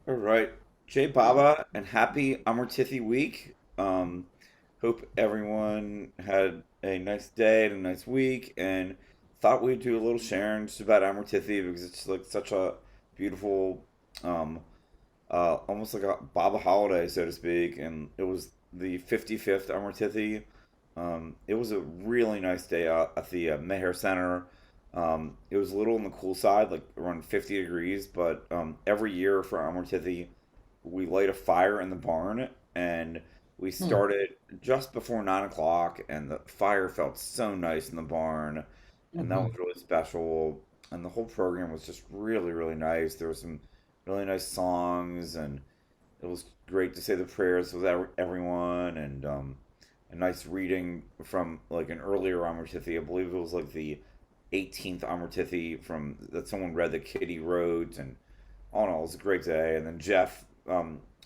All right. Jay Baba and happy Amartithi week. Hope everyone had a nice day and a nice week and thought we'd do a little sharing just about Amartithi because it's like such a beautiful, um, almost like a Baba holiday, so to speak. And it was the 55th Amartithi. It was a really nice day out at the Meher Center. It was a little on the cool side, like around 50 degrees, but every year for Amartithi, we light a fire in the barn and we Hmm. started just before 9 o'clock, and the fire felt so nice in the barn, and that was Hmm. really special. And the whole program was just really, really nice. There were some really nice songs, and it was great to say the prayers with everyone, and a nice reading from like an earlier Amartithi. I believe it was like the 18th Amartithi from that someone read that Kitty wrote, and all in all, it was a great day. And then Jeff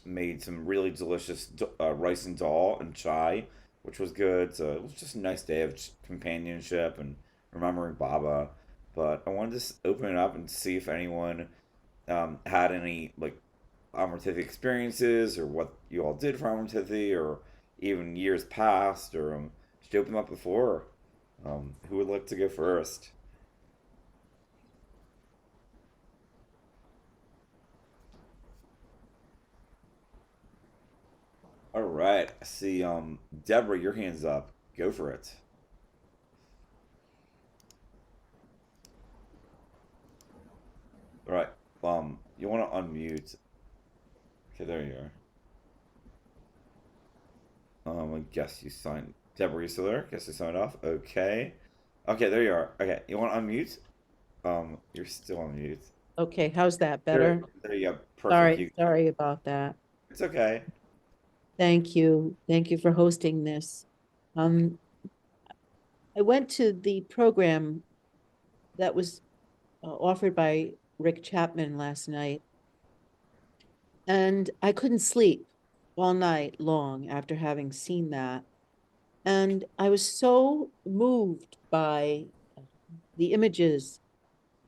made some really delicious rice and dal and chai, which was good. So it was just a nice day of companionship and remembering Baba. But I wanted to open it up and see if anyone had any like Amartithi experiences or what you all did for Amartithi or even years past or just open up the floor. Who would like to go first? All right. I see Deborah, your hand's up. Go for it. All right. You want to unmute. Okay, there you are. I guess you signed. Deborah, you still there? Guess you signed off. Okay. Okay, there you are. Okay, you want to unmute? You're still on mute. Okay, how's that There, better? there you go. Perfect. Sorry, You. sorry about that. It's okay. Thank you. Thank you for hosting this. Um, I went to the program that was offered by Rick Chapman last night, and I couldn't sleep all night long after having seen that. And I was so moved by the images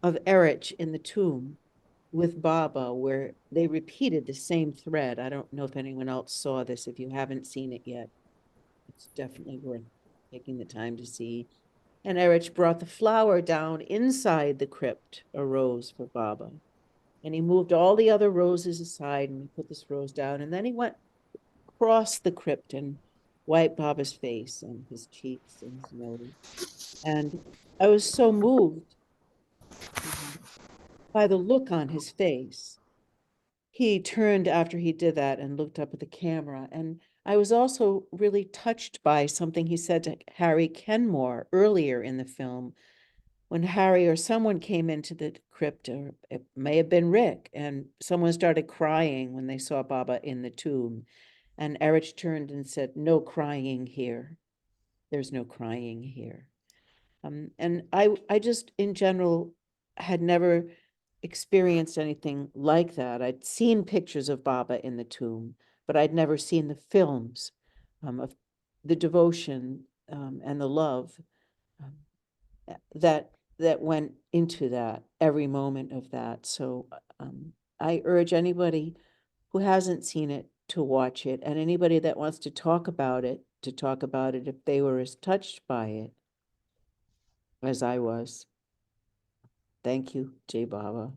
of Erich in the tomb with Baba, where they repeated the same thread. I don't know if anyone else saw this. If you haven't seen it yet, it's definitely worth taking the time to see. And Erich brought the flower down inside the crypt, a rose for Baba. And he moved all the other roses aside and he put this rose down. And then he went across the crypt and wiped Baba's face and his cheeks and his nose. And I was so moved by the look on his face. He turned after he did that and looked up at the camera. And I was also really touched by something he said to Harry Kenmore earlier in the film when Harry or someone came into the crypt, or it may have been Rick, and someone started crying when they saw Baba in the tomb. And Erich turned and said, "No crying here. There's no crying here." And I just, in general, had never experienced anything like that. I'd seen pictures of Baba in the tomb, but I'd never seen the films of the devotion and the love um, that went into that every moment of that. So I urge anybody who hasn't seen it to watch it, and anybody that wants to talk about it to talk about it if they were as touched by it as I was. Thank you, Jay Baba.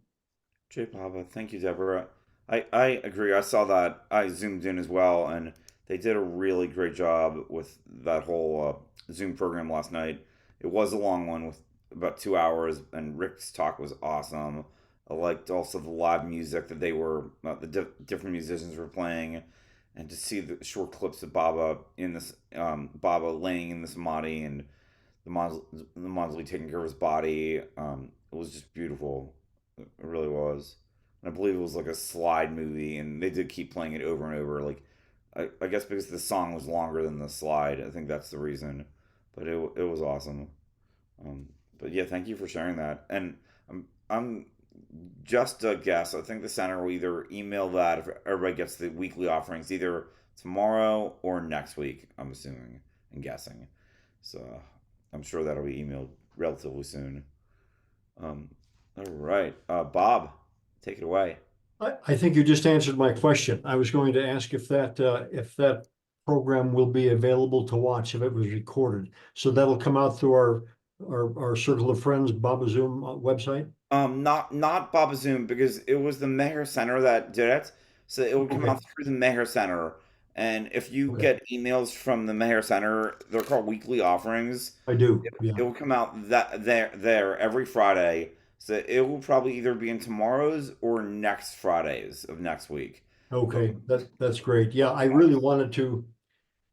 Jay Papa, thank you, Deborah. I agree. I saw that. I zoomed in as well, and they did a really great job with that whole Zoom program last night. It was a long one with about 2 hours, and Rick's talk was awesome. I liked also the live music that they were, different musicians were playing, and to see the short clips of Baba in this, Baba laying in the samadhi and the mausoleum taking care of his body. It was just beautiful. It really was. And I believe it was like a slide movie, and they did keep playing it over and over. Like, I guess because the song was longer than the slide. I think that's the reason. But it was awesome. Um, but yeah, thank you for sharing that. And I'm just a guess. I think the center will either email that if everybody gets the weekly offerings either tomorrow or next week. I'm assuming and guessing. So I'm sure that'll be emailed relatively soon. Um, all right, Bob, take it away. I think you just answered my question. I was going to ask if that program will be available to watch if it was recorded. So that'll come out through our Circle of Friends Baba Zoom website? Not Baba Zoom because it was the Meher Center that did it. So it would come Okay, out through the Meher Center. And if you okay. get emails from the Meher Center, they're called weekly offerings. I do, It yeah. will come out that there every Friday. So it will probably either be in tomorrow's or next Fridays of next week. But Okay, that's great. Yeah, I really wanted to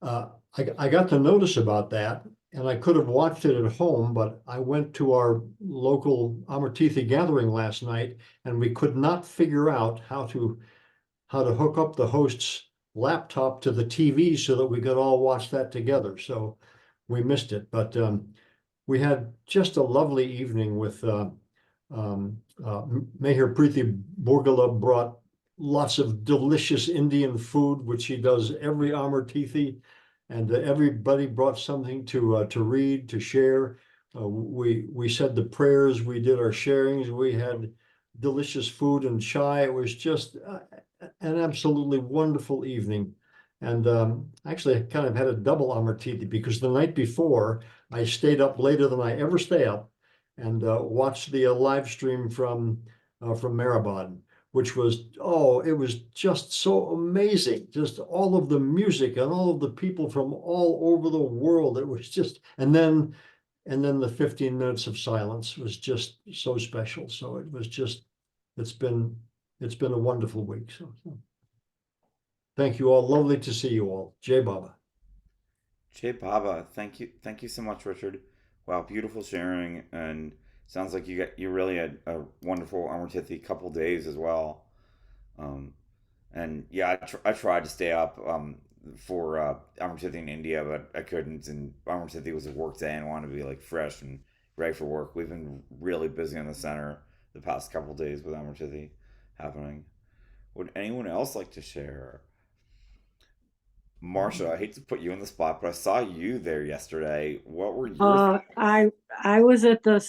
I got the notice about that and I could have watched it at home, but I went to our local Amartithi gathering last night and we could not figure out how to hook up the host's laptop to the TV so that we could all watch that together. So we missed it, but we had just a lovely evening with Mayor Preeti Borgala brought lots of delicious Indian food, which he does every Amartithi, and everybody brought something to read, to share. We said the prayers, we did our sharings, we had delicious food and chai. It was just an absolutely wonderful evening. And actually, I kind of had a double Amartithi because the night before I stayed up later than I ever stay up and watched the live stream from Maribon, which was it was just so amazing. Just all of the music and all of the people from all over the world. It was just and then the 15 minutes of silence was just so special. So it was just it's been it's been a wonderful week. So thank you all. Lovely to see you all. Jay Baba. Jay Baba, thank you so much, Richard. Wow, beautiful sharing, and sounds like you really had a wonderful Amartithi couple days as well. Um, and yeah, I tried to stay up for Amartithi in India, but I couldn't. And Amartithi was a work day, and I wanted to be like fresh and ready for work. We've been really busy in the center the past couple days with Amartithi happening. Would anyone else like to share? Marsha, I hate to put you in the spot, but I saw you there yesterday. What were your Uh, I I was at the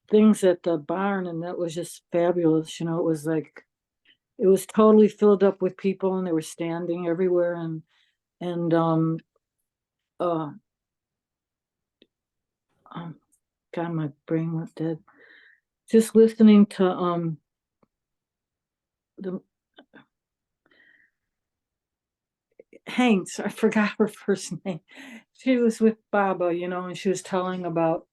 things at the barn, and that was just fabulous. It was like it was totally filled up with people, and they were standing everywhere, and uh, um, God, my brain went dead. Just listening to the Hanks, I forgot her first name. She was with Baba, and she was telling about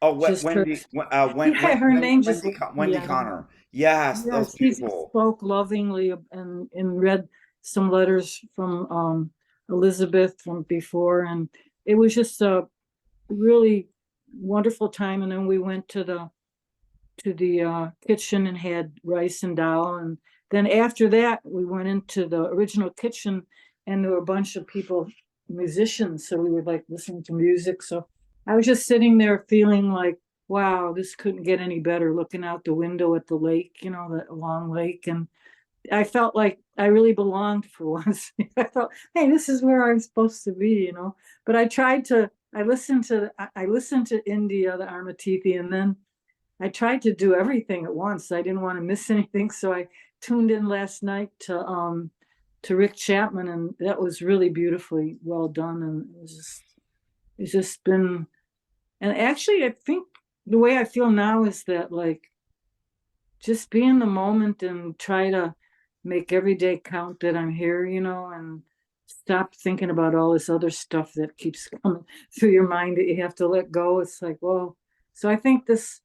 Oh, just her. Wendy, Yeah, her name just Wendy yeah. Connor. Yes, that Yeah, was she beautiful. spoke lovingly and read some letters from Elizabeth from before, and it was just a really wonderful time. And then we went to the kitchen and had rice and dal, and then after that we went into the original kitchen, and there were a bunch of people, musicians, so we were like listening to music. So I was just sitting there feeling like, wow, this couldn't get any better, looking out the window at the lake, the long lake, and I felt like I really belonged for once. I felt, hey, this is where I'm supposed to be. But I listened to India, the Armatithi, and then I tried to do everything at once. I didn't want to miss anything, so I tuned in last night to Rick Chapman, and that was really beautifully well done. And it's just been, and actually, I think the way I feel now is that, like, just be in the moment and try to make every day count that I'm here, and stop thinking about all this other stuff that keeps coming through your mind that you have to let go. It's like, well, so I think this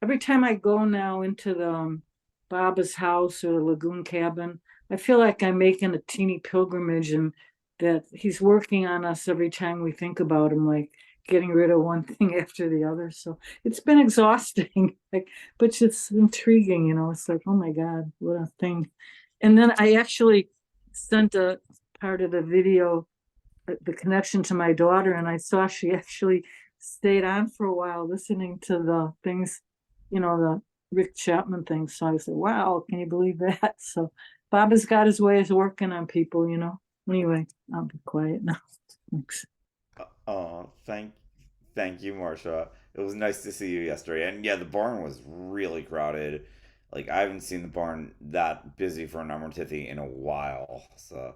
every time I go now into the Baba's house or the lagoon cabin, I feel like I'm making a teeny pilgrimage, and that he's working on us every time we think about him, like getting rid of one thing after the other. So it's been exhausting, like, but it's intriguing. It's like, oh my God, what a thing. And then I actually sent a part of the video, the connection to my daughter, and I saw she actually stayed on for a while listening to the things, the Rick Chapman thing. So I said, wow, can you believe that? So Bob has got his ways of working on people. Anyway, I'll be quiet now. Thanks. Oh, thank you, Marsha. It was nice to see you yesterday. And yeah, the barn was really crowded. Like I haven't seen the barn that busy for an Amartithi in a while. So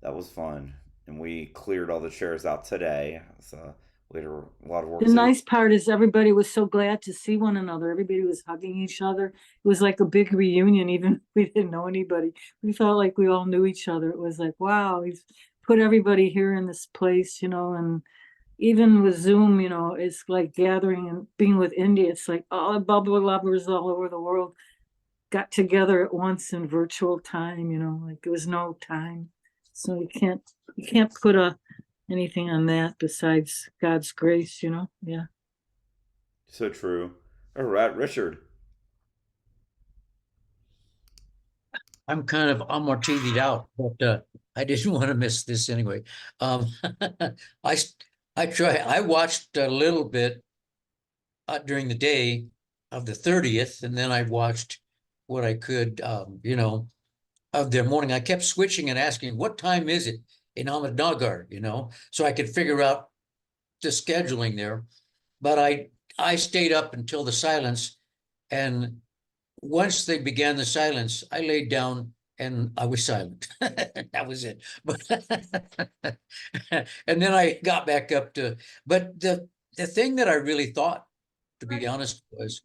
that was fun. And we cleared all the chairs out today. So we had a lot of work The to do. nice part is everybody was so glad to see one another. Everybody was hugging each other. It was like a big reunion, even if we didn't know anybody. We felt like we all knew each other. It was like, wow, we've put everybody here in this place, and even with Zoom, it's like gathering and being with India. It's like all the bubble lovers all over the world got together at once in virtual time, like there was no time. So you can't put anything on that besides God's grace, yeah. So true. All right, Richard. I'm kind of Amartithi'd out, but I didn't want to miss this anyway. Um, I I watched a little bit during the day of the 30th, and then I watched what I could, of their morning. I kept switching and asking, what time is it in Ahmednagar, so I could figure out the scheduling there. But I stayed up until the silence, and once they began the silence, I laid down and I was silent. That was it. But and then I got back up to, but the thing that I really thought, to be honest, was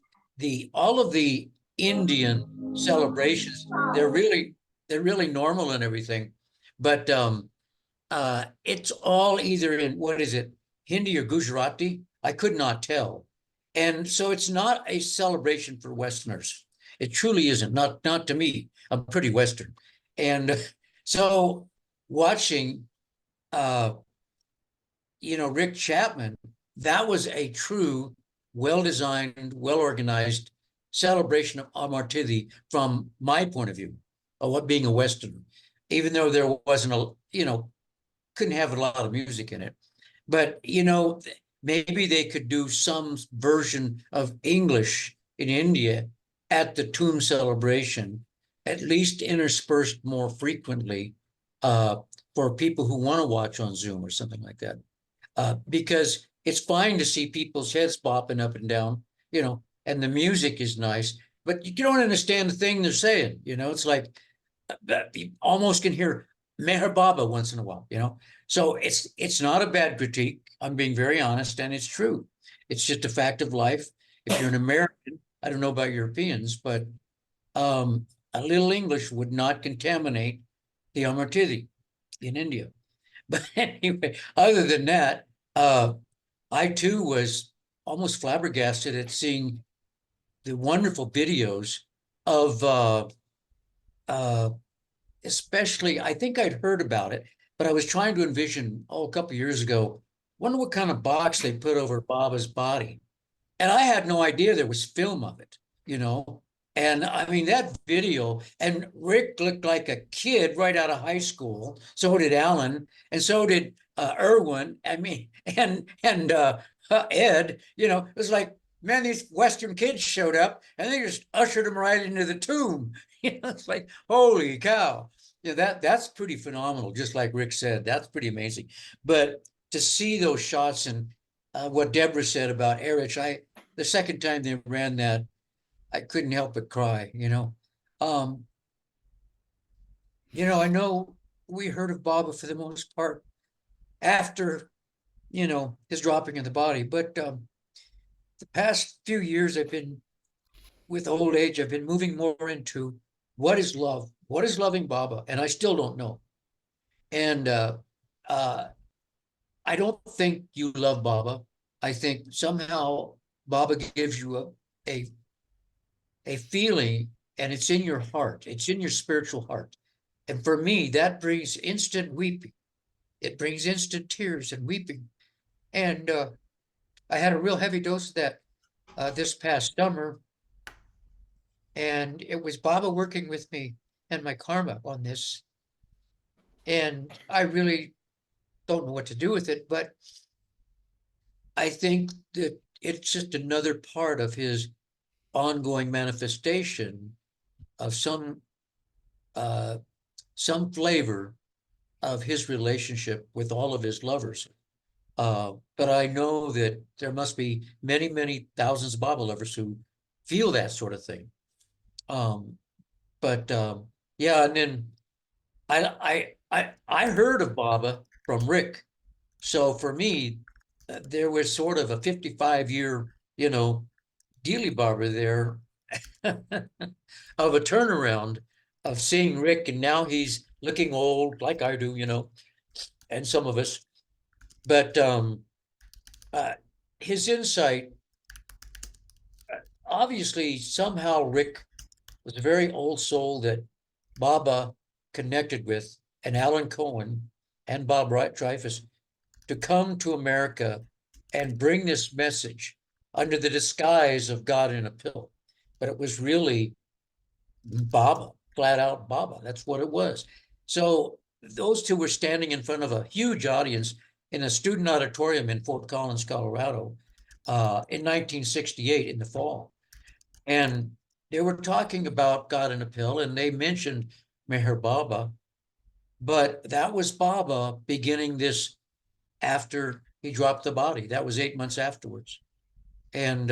all of the Indian celebrations, they're really normal and everything. But it's all either in, what is it, Hindi or Gujarati? I could not tell. And so it's not a celebration for Westerners. It truly isn't, not to me. I'm pretty Western. And so watching Rick Chapman, that was a true, well-designed, well-organized celebration of Amartithi from my point of view of what being a Westerner, even though there wasn't couldn't have a lot of music in it. But, maybe they could do some version of English in India at the tomb celebration, at least interspersed more frequently for people who want to watch on Zoom or something like that. Because it's fine to see people's heads bopping up and down, and the music is nice, but you don't understand the thing they're saying. It's like you almost can hear Meher Baba once in a while, So it's not a bad critique. I'm being very honest, and it's true. It's just a fact of life. If you're an American, I don't know about Europeans, but a little English would not contaminate the Amartithi in India. But anyway, other than that, I too was almost flabbergasted at seeing the wonderful videos of especially, I think I'd heard about it, but I was trying to envision, a couple of years ago, wonder what kind of box they put over Baba's body. And I had no idea there was film of it, And I mean, that video, and Rick looked like a kid right out of high school. So did Alan, and so did Irwin. I mean, and Ed, it was like, man, these Western kids showed up and they just ushered him right into the tomb. It's like, holy cow. That's pretty phenomenal. Just like Rick said, that's pretty amazing. But to see those shots and what Deborah said about Erich, the second time they ran that, I couldn't help but cry, I know we heard of Baba for the most part after, his dropping of the body, but the past few years with old age, I've been moving more into what is love? What is loving Baba? And I still don't know. And I don't think you love Baba. I think somehow Baba gives you a feeling, and it's in your heart. It's in your spiritual heart. And for me, that brings instant weeping. It brings instant tears and weeping. And I had a real heavy dose of that this past summer. And it was Baba working with me and my karma on this. And I really don't know what to do with it, but I think that it's just another part of his ongoing manifestation of some flavor of his relationship with all of his lovers. But I know that there must be many, many thousands of Baba lovers who feel that sort of thing. But yeah, and then I heard of Baba from Rick. So for me, there was sort of a 55-year, dealy barber there of a turnaround of seeing Rick, and now he's looking old like I do, and some of us. But uh, his insight, obviously, somehow Rick was a very old soul that Baba connected with, and Alan Cohen and Bob Dreyfus, to come to America and bring this message under the disguise of God in a pill. But it was really Baba, flat out Baba. That's what it was. So those two were standing in front of a huge audience in a student auditorium in Fort Collins, Colorado, in 1968 in the fall. And they were talking about God in a pill, and they mentioned Meher Baba, but that was Baba beginning this after he dropped the body. That was 8 months afterwards. And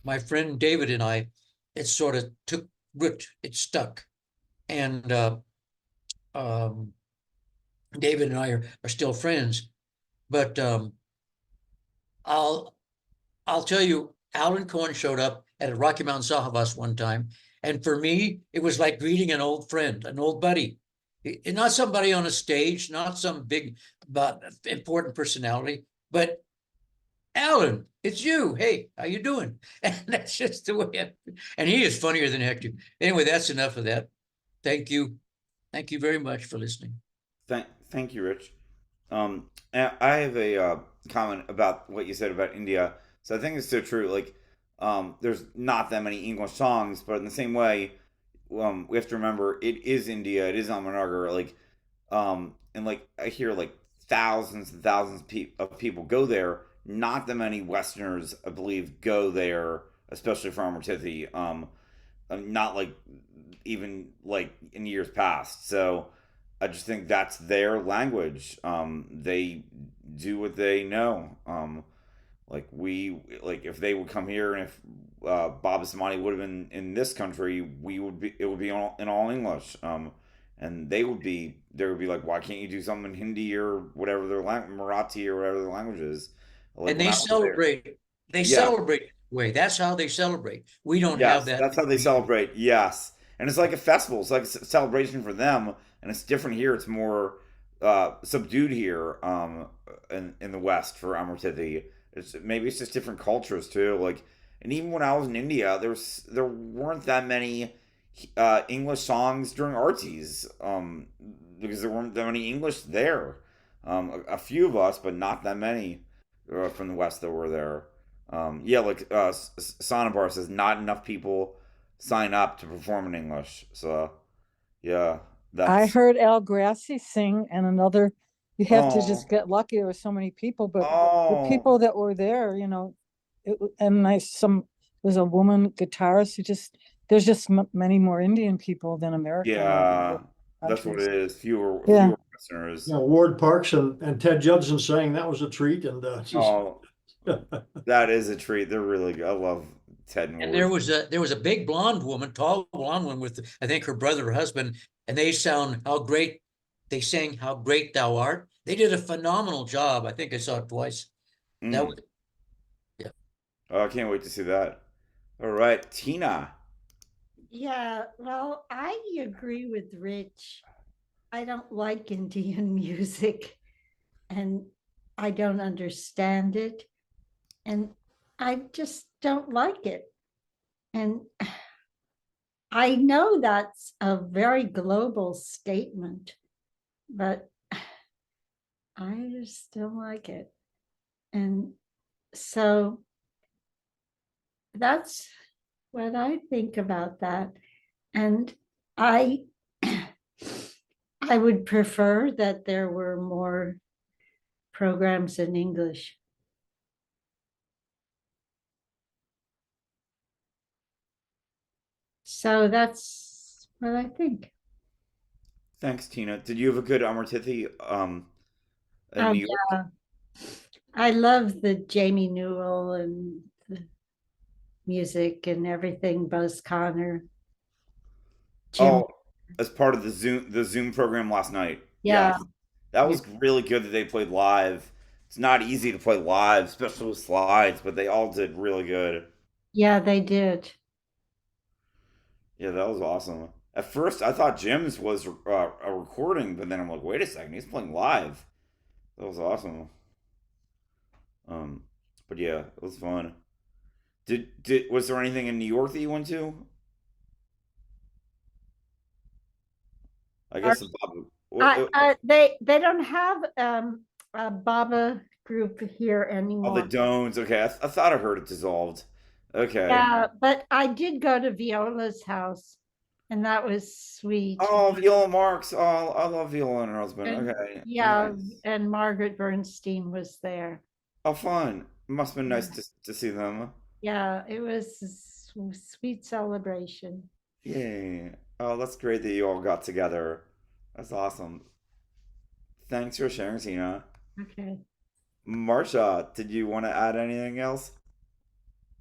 my friend David and I, it sort of took root, it stuck. And David and I are still friends. But I'll tell you, Alan Cohen showed up at a Rocky Mountain Sahavas one time. And for me, it was like greeting an old friend, an old buddy. Not somebody on a stage, not some big, important personality, but Alan, it's you. Hey, how you doing? And that's just the way. And he is funnier than heck. Anyway, that's enough of that. Thank you. Thank you very much for listening. Thank you, Rich. And I have a comment about what you said about India. So I think it's so true. Like, there's not that many English songs, but in the same way, we have to remember it is India. It is Ahmednagar. Like, and like I hear like thousands and thousands of people go there. Not that many Westerners, I believe, go there, especially for Amartithi. Not like even like in years past. So I just think that's their language. They do what they know. Like if they would come here, and if Bob Samani would have been in this country, it would be in all English. And they would be like, why can't you do something in Hindi or whatever their Marathi or whatever their language is? Like And when they I was there, celebrate. They yeah, celebrate way. That's how they celebrate. We don't have yes, that. that's how they celebrate. Yes, and it's like a festival. It's like a celebration for them, and it's different here. It's more subdued here, in the West for Amartithi. It's just different cultures too. Like, and even when I was in India, there weren't that many English songs during artis, because there weren't that many English there. A few of us, but not that many from the West that were there. Yeah, like Sonabar says, not enough people sign up to perform in English. So yeah, I that's heard Al Grassi sing, and another, you have to oh just get lucky. There were so many people, but the oh people that were there, and there's a woman guitarist who there's just many more Indian people than American or yeah, other that's what countries. it is. Yeah. Fewer listeners. Yeah, Ward Parks and Ted Judson saying that was a treat, and Oh, that is a treat. They're really good. I love Ted and And Ward. there was a big blonde woman, tall blonde one with, I think, her brother or husband, and they sang how great thou art. They did a phenomenal job. I think I saw it twice. That Mm. was, yeah. Oh, I can't wait to see that. All right, Tina. Yeah, well, I agree with Rich. I don't like Indian music and I don't understand it. And I just don't like it. And I know that's a very global statement, but I just don't like it. And so that's what I think about that. And I I would prefer that there were more programs in English. So that's what I think. Thanks, Tina. Did you have a good Amartithi in Oh New York? yeah, I love the Jamie Newell and the music and everything, Buzz Connor. Jim. Oh, as part of the Zoom program last night. Yeah, Yes. That yeah, was really good that they played live. It's not easy to play live, especially with slides, but they all did really good. yeah, they did. Yeah, that was awesome. At first, I thought Jim's was a recording, but then I'm like, wait a second, he's playing live. That was awesome. Um, but yeah, it was fun. Did was there anything in New York that you went to? I Our- guess the Bob. they don't have a Baba group here Oh, the anymore. Dones. Okay, I thought I heard it dissolved. Okay. Yeah, but I did go to Viola's house, and that was sweet. Oh, Viola Marks. Oh, I love Viola and her husband. And Okay, yeah, nice. and Margaret Bernstein was there. Oh, fun. Must have been nice Yeah, to see them. yeah, it was a sweet celebration. Yay. Oh, that's great that you all got together. That's awesome. Thanks for sharing, Tina. Okay. Marsha, did you want to add anything else?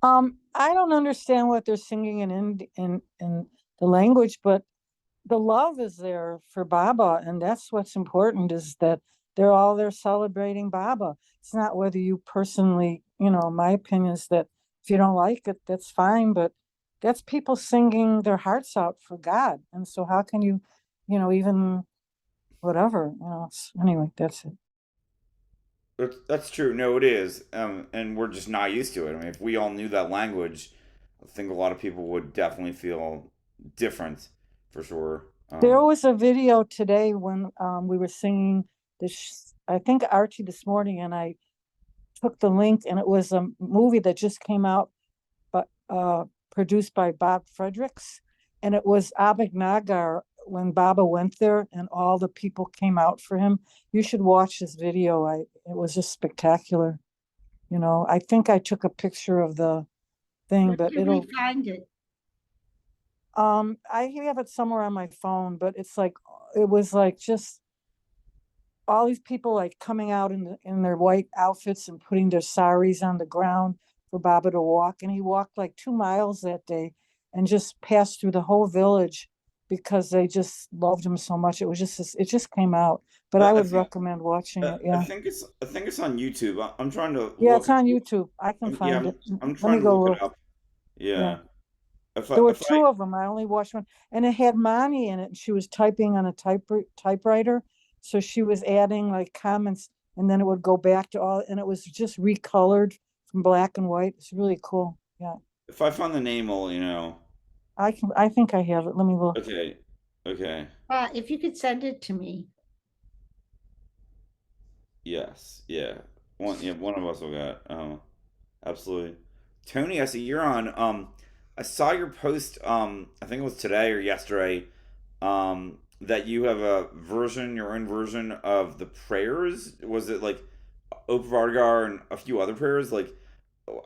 I don't understand what they're singing in the language, but the love is there for Baba, and that's what's important, is that they're all there celebrating Baba. It's not whether you personally, my opinion is that if you don't like it, that's fine, but that's people singing their hearts out for God. And so how can you, even whatever, anyway, that's it. That's true. No, it is. And we're just not used to it. I mean, if we all knew that language, I think a lot of people would definitely feel different, for sure. There was a video today when we were singing this, I think Archie this morning, and I took the link, and it was a movie that just came out, but produced by Bob Fredericks, and it was Abhignagar when Baba went there, and all the people came out for him. You should watch this video. It was just spectacular. I think I took a picture of the thing, Where but can we find it? I have it somewhere on my phone, but it was like just all these people like coming out in their white outfits and putting their saris on the ground for Baba to walk. And he walked like 2 miles that day and just passed through the whole village because they just loved him so much. It just came out. But I I would think recommend watching it. I Yeah. think it's on YouTube. I'm trying to Yeah, look. it's on YouTube. I can Yeah, find it. I'm Let me trying to go look it look. up. Yeah. Yeah. There were If I two of them. I only watched one, and it had Mani in it. And she was typing on a typewriter, so she was adding like comments, and then it would go back to all, and it was just recolored from black and white. It's really cool. Yeah, if I find the name, I'll you know. I think I have it. Let me look. Okay. Okay. If you could send it to me. Yes. Yeah. One of us will get. Absolutely. Tony, I see you're on. I saw your post. I think it was today or yesterday. That you have your own version of the prayers. Was it like Opvargar and a few other prayers? Like,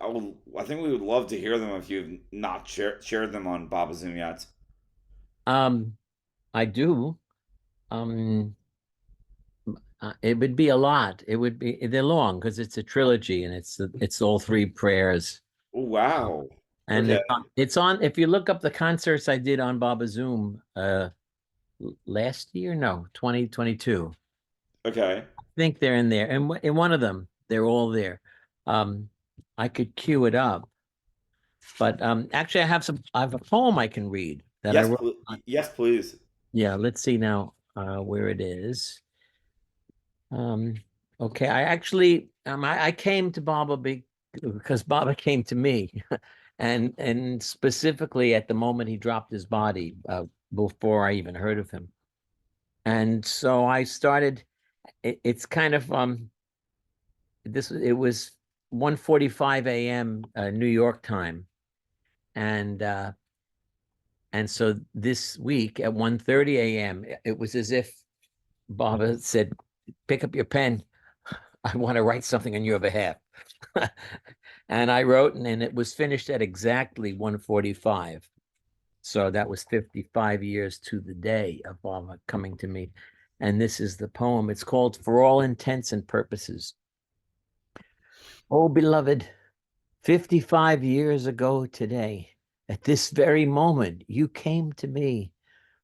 I think we would love to hear them if you've not shared them on Baba Zoom yet. I do. Um, it would be a lot. They're long because it's a trilogy and it's all three prayers. Oh, wow. And Okay. it's on, if you look up the concerts I did on Baba Zoom last year, no, 2022. Okay. I think they're in there. And in one of them, they're all there. I could cue it up. But actually I have a poem I can read that I Yes, wrote. yes, please. Yeah, let's see now where it is. Okay, I came to Baba because Baba came to me, and specifically at the moment he dropped his body, before I even heard of him, and so I started. It's kind of it was 1:45 a.m. New York time, and so this week at 1:30 a.m. it was as if Baba said, "Pick up your pen. I want to write something on your behalf." And I wrote, and it was finished at exactly 1:45. So that was 55 years to the day of Baba coming to me. And this is the poem. It's called For All Intents and Purposes. Oh, beloved, 55 years ago today, at this very moment, you came to me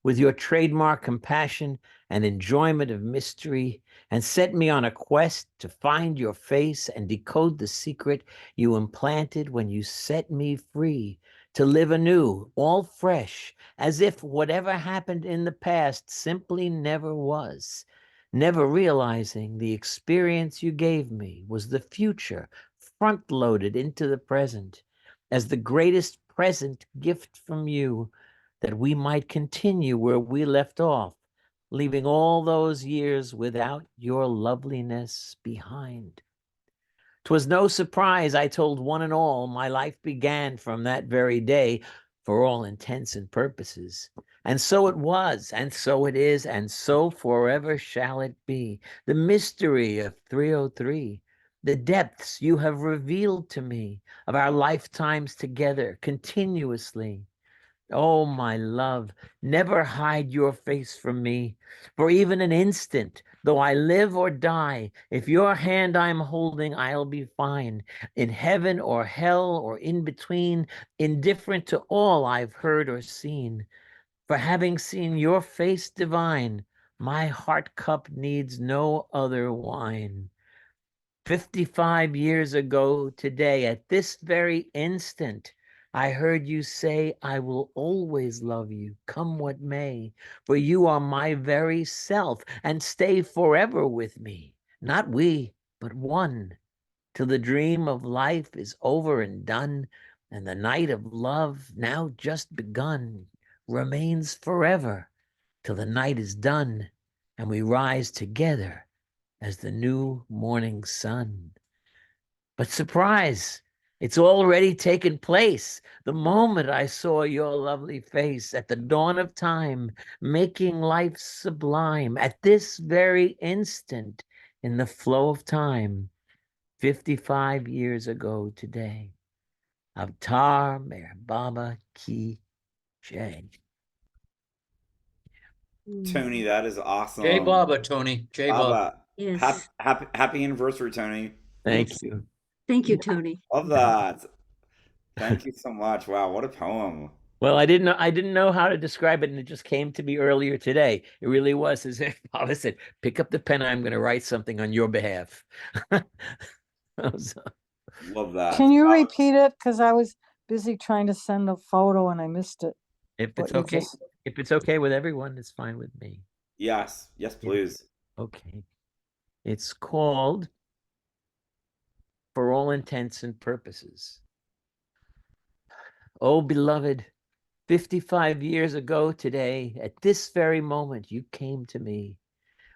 with your trademark compassion and enjoyment of mystery, and set me on a quest to find your face and decode the secret you implanted when you set me free to live anew, all fresh, as if whatever happened in the past simply never was, never realizing the experience you gave me was the future front-loaded into the present as the greatest present gift from you, that we might continue where we left off, leaving all those years without your loveliness behind. 'Twas no surprise I told one and all my life began from that very day for all intents and purposes. And so it was, and so it is, and so forever shall it be. The mystery of 303, the depths you have revealed to me of our lifetimes together continuously. Oh, my love, never hide your face from me for even an instant. Though I live or die, if your hand I'm holding, I'll be fine. In heaven or hell or in between, indifferent to all I've heard or seen. For having seen your face divine, my heart cup needs no other wine. 55 years ago today, at this very instant, I heard you say, I will always love you, come what may, for you are my very self, and stay forever with me, not we, but one, till the dream of life is over and done, and the night of love, now just begun, remains forever, till the night is done, and we rise together as the new morning sun. But surprise, it's already taken place. The moment I saw your lovely face at the dawn of time, making life sublime at this very instant in the flow of time, 55 years ago today. Avtar Meher Baba Ki Jai. Tony, that is Jay awesome. Baba, Tony. Jay Baba. Baba, Yes. happy anniversary, Tony. Thank Yes. you. Thank you, Tony. Love that. Thank you so much. Wow, what a poem. Well, I didn't know how to describe it, and it just came to me earlier today. It really was as if Baba said, pick up the pen, I'm going to write something on your behalf. So, Love that. Can you repeat it? Because I was busy trying to send a photo and I missed it. if What it's you okay, just- if it's okay with everyone, it's fine with me. Yes, yes, please. Okay. It's called For All Intents and Purposes. Oh, beloved, 55 years ago today, at this very moment, you came to me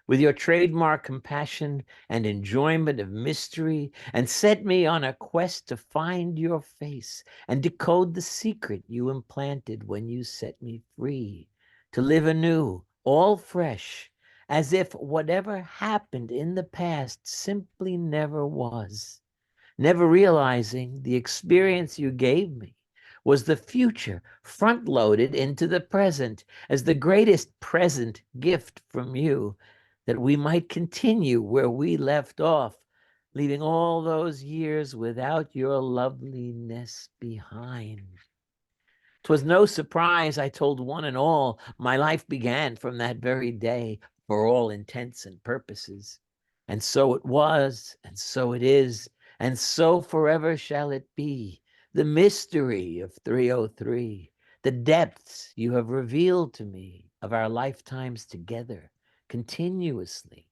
with your trademark compassion and enjoyment of mystery, and set me on a quest to find your face and decode the secret you implanted when you set me free, to live anew, all fresh, as if whatever happened in the past simply never was, never realizing the experience you gave me was the future front-loaded into the present as the greatest present gift from you, that we might continue where we left off, leaving all those years without your loveliness behind. 'Twas no surprise I told one and all my life began from that very day for all intents and purposes. And so it was, and so it is, and so forever shall it be. The mystery of 303, the depths you have revealed to me of our lifetimes together continuously.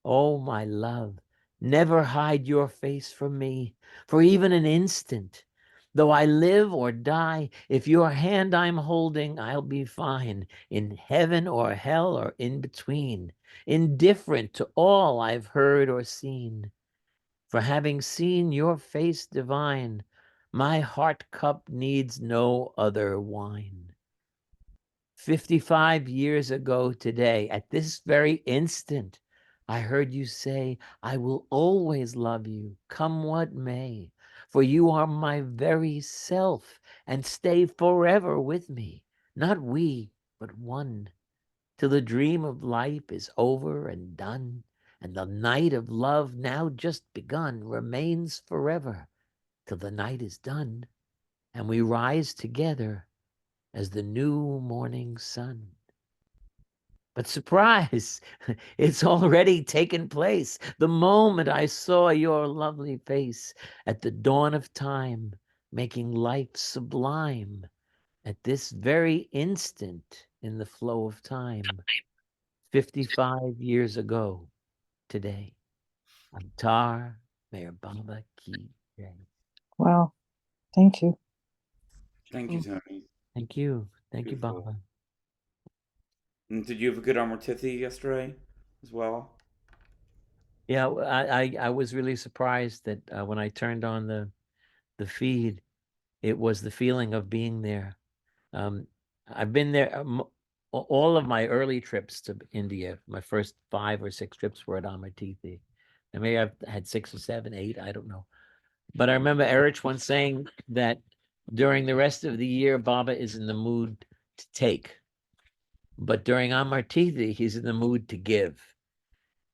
Oh, my love, never hide your face from me for even an instant. Though I live or die, if your hand I'm holding, I'll be fine, in heaven or hell or in between, indifferent to all I've heard or seen. For having seen your face divine, my heart cup needs no other wine. 55 years ago today, at this very instant, I heard you say, I will always love you, come what may, for you are my very self, and stay forever with me, not we, but one, till the dream of life is over and done, and the night of love now just begun remains forever, till the night is done, and we rise together as the new morning sun. But surprise, it's already taken place. The moment I saw your lovely face at the dawn of time, making life sublime at this very instant in the flow of time, 55 years ago today. Antar Mayor Baba Ki Jai. Wow. Thank you. Thank you, Tony. Thank you. Thank you, Beautiful. Baba. And did you have a good Amartithi yesterday as well? Yeah, I was really surprised that when I turned on the feed, it was the feeling of being there. I've been there all of my early trips to India. My first 5 or 6 trips were at Amartithi. I may have had 6 or 7, 8, I don't know. But I remember Erich once saying that during the rest of the year, Baba is in the mood to take. But during Amartithi, he's in the mood to give.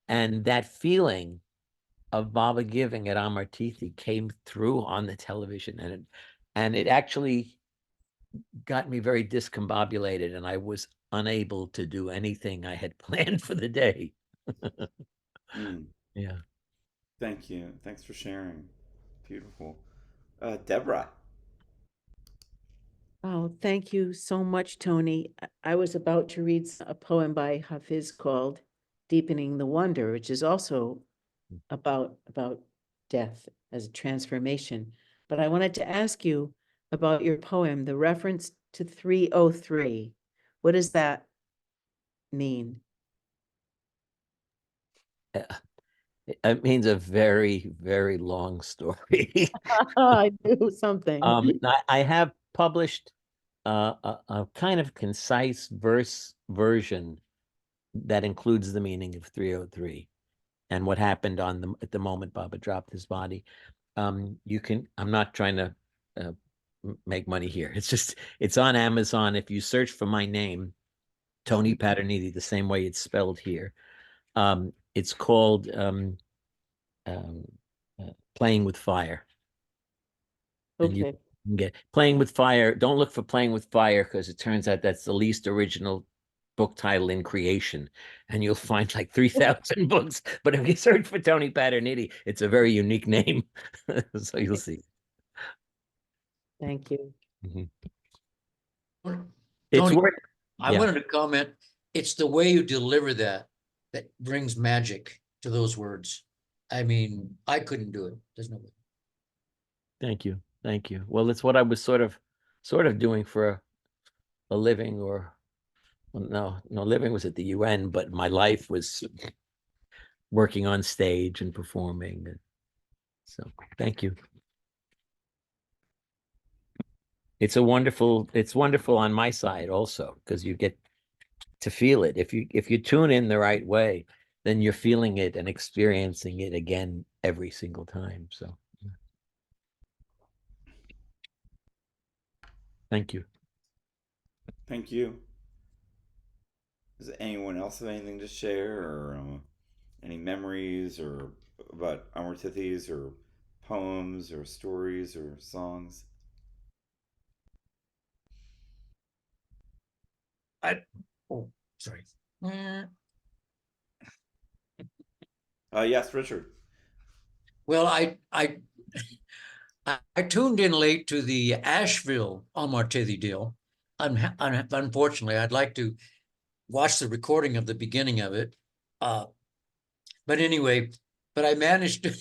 And that feeling of Baba giving at Amartithi came through on the television, and it actually got me very discombobulated, and I was unable to do anything I had planned for the day. Yeah. Thank you. Thanks for sharing. Beautiful. Deborah. Oh, thank you so much, Tony. I was about to read a poem by Hafiz called Deepening the Wonder, which is also about death as a transformation. But I wanted to ask you about your poem, the reference to 303. What does that mean? It means a very, very long story. I knew something. I have published a kind of concise verse version that includes the meaning of 303 and what happened at the moment Baba dropped his body. You can, I'm not trying to make money here. It's on Amazon. If you search for my name, Tony Paternitti, the same way it's spelled here. It's called Playing with Fire. And you Okay. can get Playing with Fire. Don't look for Playing with Fire, because it turns out that's the least original book title in creation, and you'll find like 3,000 books. But if you search for Tony Paternitti, it's a very unique name. So you'll see. Thank you. It's Tony, worth. I Yeah. wanted to comment, it's the way you deliver that brings magic to those words. I mean, I couldn't do it. There's no way. Thank you. Thank you. Well, it's what I was sort of doing for a living, or well, no, living was at the UN, but my life was working on stage and performing. So thank you. It's wonderful on my side also, because you get to feel it. If you tune in the right way, then you're feeling it and experiencing it again every single time. So thank you. Thank you. Does anyone else have anything to share, or any memories, or about Amartithis, or poems, or stories, or songs? Oh, sorry. Yes, Richard. Well, I tuned in late to the Asheville Amartithi deal. Unfortunately, I'd like to watch the recording of the beginning of it. But anyway, I managed to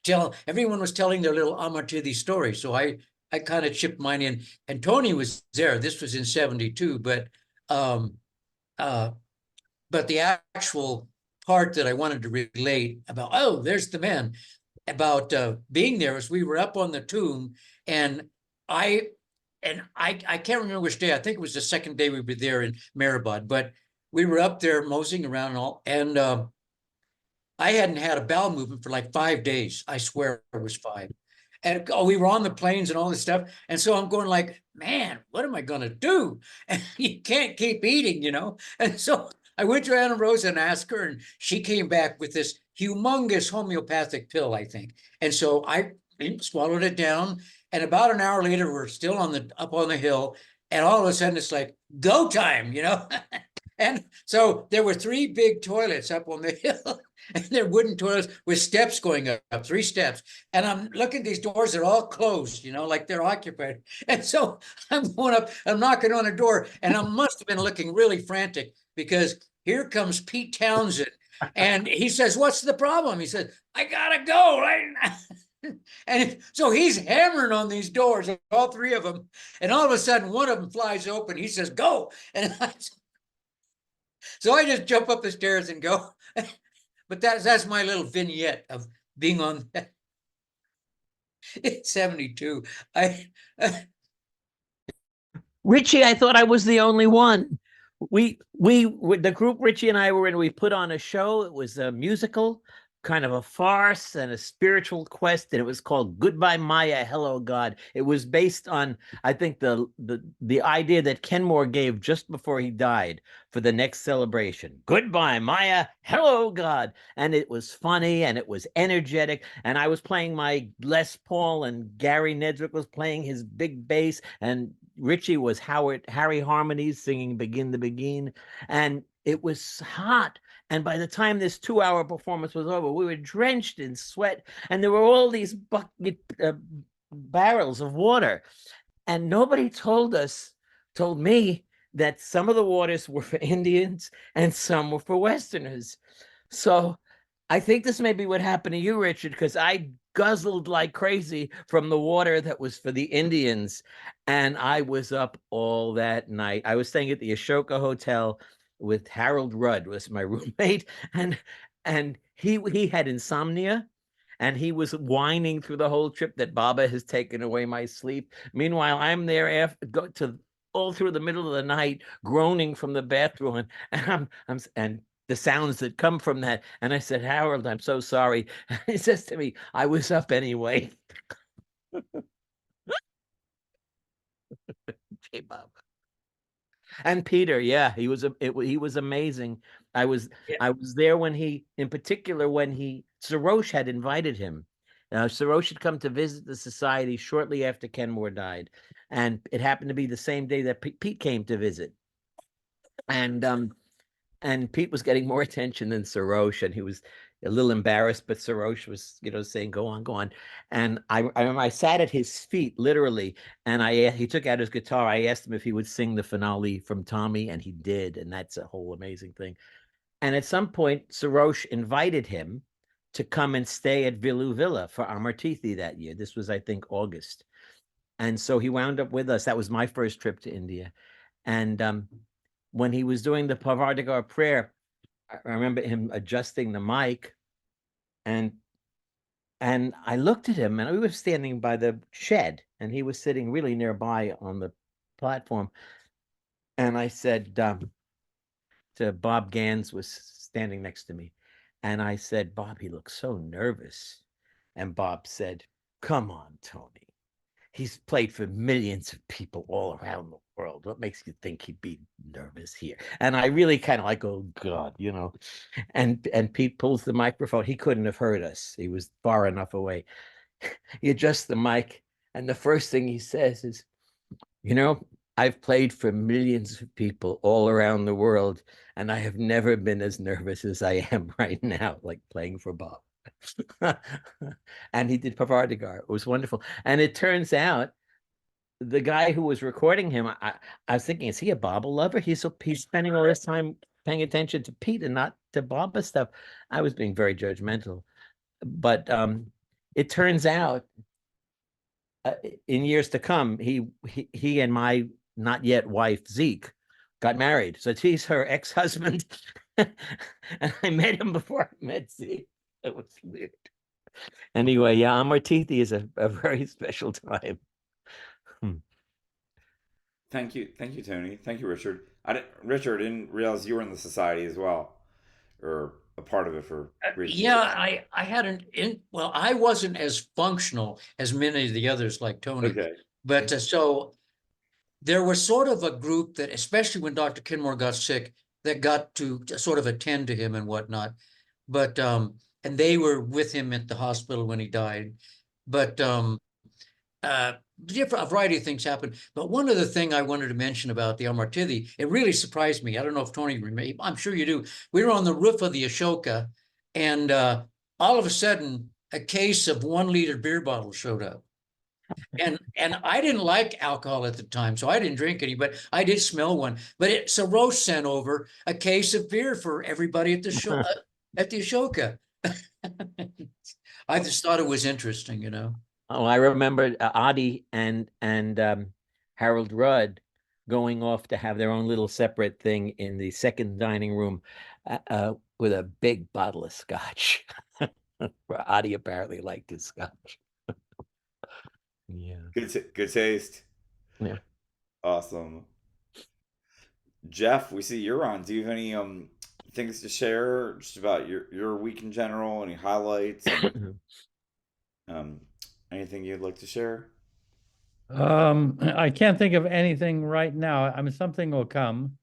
tell, everyone was telling their little Amartithi story. So I kind of chipped mine in, and Tony was there. This was in 72, but the actual part that I wanted to relate about, oh, there's the man, about being there, is we were up on the tomb, and I can't remember which day. I think it was the second day we were there in Mehrabad, but we were up there moseying around and all, and I hadn't had a bowel movement for like 5 days. I swear it was 5. And we were on the planes and all this stuff. And so I'm going like, man, what am I going to do? And you can't keep eating, you know? And so I went to Anna Rose and asked her, and she came back with this humongous homeopathic pill, I think. And so I swallowed it down. And about an hour later, we're still up on the hill. And all of a sudden it's like, go time, you know? And so there were 3 big toilets up on the hill, and they're wooden toilets with steps going up, 3 steps. And I'm looking at these doors, they're all closed, like they're occupied. And so I'm going up, I'm knocking on a door, and I must have been looking really frantic because here comes Pete Townson. And he says, "What's the problem?" He says, "I gotta go right now." And so he's hammering on these doors, all 3 of them. And all of a sudden, one of them flies open. He says, "Go." And so I just jump up the stairs and go. But that's my little vignette of being on that. It's 72. Richie, I thought I was the only one. The group Richie and I were in, we put on a show. It was a musical, kind of a farce and a spiritual quest, and it was called Goodbye Maya, Hello God. It was based on, I think, the idea that Kenmore gave just before he died for the next celebration. Goodbye Maya, hello God. And it was funny and it was energetic. And I was playing my Les Paul, and Gary Nedrick was playing his big bass, and Richie was Harry Harmonies singing Begin to Begin. And it was hot. And by the time this 2-hour performance was over, we were drenched in sweat, and there were all these barrels of water. And nobody told me that some of the waters were for Indians and some were for Westerners. So I think this may be what happened to you, Richard, because I guzzled like crazy from the water that was for the Indians. And I was up all that night. I was staying at the Ashoka Hotel with Harold Rudd, was my roommate, and he had insomnia, and he was whining through the whole trip that Baba has taken away my sleep. Meanwhile, I'm there all through the middle of the night, groaning from the bathroom, and and the sounds that come from that. And I said, "Harold, I'm so sorry." And he says to me, "I was up anyway." J Bob. And Peter, yeah, he was amazing. I was there when in particular when Sarosh had invited him. Sarosh had come to visit the society shortly after Kenmore died, and it happened to be the same day that Pete came to visit. And Pete was getting more attention than Sarosh, and he was a little embarrassed, but Sarosh was, saying, "Go on, go on." And I remember I sat at his feet, literally, and he took out his guitar. I asked him if he would sing the finale from Tommy, and he did, and that's a whole amazing thing. And at some point, Sarosh invited him to come and stay at Vilu Villa for Amartithi that year. This was, I think, August. And so he wound up with us. That was my first trip to India. And when he was doing the Parvardigar prayer, I remember him adjusting the mic, and I looked at him, and we were standing by the shed, and he was sitting really nearby on the platform. And I said to Bob Gans, was standing next to me, and I said, "Bob, he looks so nervous." And Bob said, "Come on, Tony. He's played for millions of people all around the world. What makes you think he'd be nervous here?" And I really kind of like, oh God, And Pete pulls the microphone. He couldn't have heard us. He was far enough away. He adjusts the mic, and the first thing he says is, "I've played for millions of people all around the world, and I have never been as nervous as I am right now, like playing for Bob." And he did Parvardigar. It was wonderful. And it turns out the guy who was recording him, I was thinking, is he a Baba lover? He's spending all this time paying attention to Pete and not to Baba stuff. I was being very judgmental. But it turns out in years to come, he and my not yet wife, Zeke, got married. So he's her ex-husband. And I met him before I met Zeke. It was weird. Anyway, yeah, Amartithi is a very special time. Thank you, Tony. Thank you, Richard. Richard, I didn't realize you were in the society as well, or a part of it for reasons. Yeah, I hadn't well, I wasn't as functional as many of the others like Tony. Okay. But so there was sort of a group that, especially when Dr. Kenmore got sick, that got to sort of attend to him and whatnot. But and they were with him at the hospital when he died. But different, a variety of things happened. But one other thing I wanted to mention about the Amartithi, it really surprised me. I don't know if Tony remember, I'm sure you do. We were on the roof of the Ashoka, and all of a sudden, a case of 1 liter beer bottles showed up. And I didn't like alcohol at the time, so I didn't drink any, but I did smell one. But so Roche sent over a case of beer for everybody at the show at the Ashoka. I just thought it was interesting, you know. Oh, I remember Adi and Harold Rudd going off to have their own little separate thing in the second dining room with a big bottle of scotch. Adi apparently liked his scotch. Yeah. Good taste. Yeah. Awesome. Jeff, we see you're on. Do you have any things to share just about your week in general? Any highlights? Anything you'd like to share? I can't think of anything right now. I mean, something will come.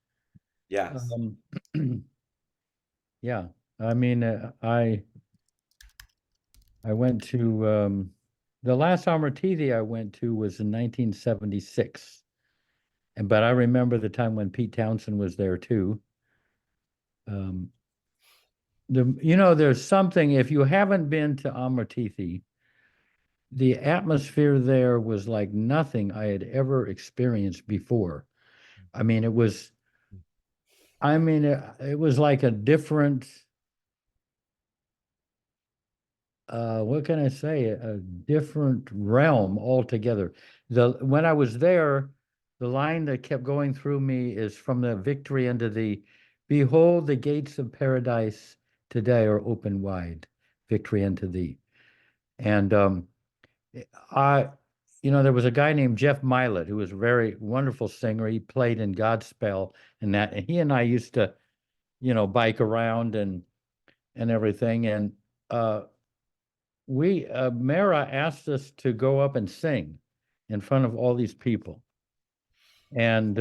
Yes. Yeah, I mean, I went to the last Amartithi I went to was in 1976, but I remember the time when Pete Townson was there too. There's something, if you haven't been to Amartithi, the atmosphere there was like nothing I had ever experienced before. I mean, it was like a different, what can I say? A different realm altogether. When I was there, the line that kept going through me is from the victory into the, behold, the gates of paradise today are open wide, victory unto thee. And there was a guy named Jeff Milet who was a very wonderful singer. He played in Godspell and that, and he and I used to, bike around and everything. And Mara asked us to go up and sing in front of all these people. And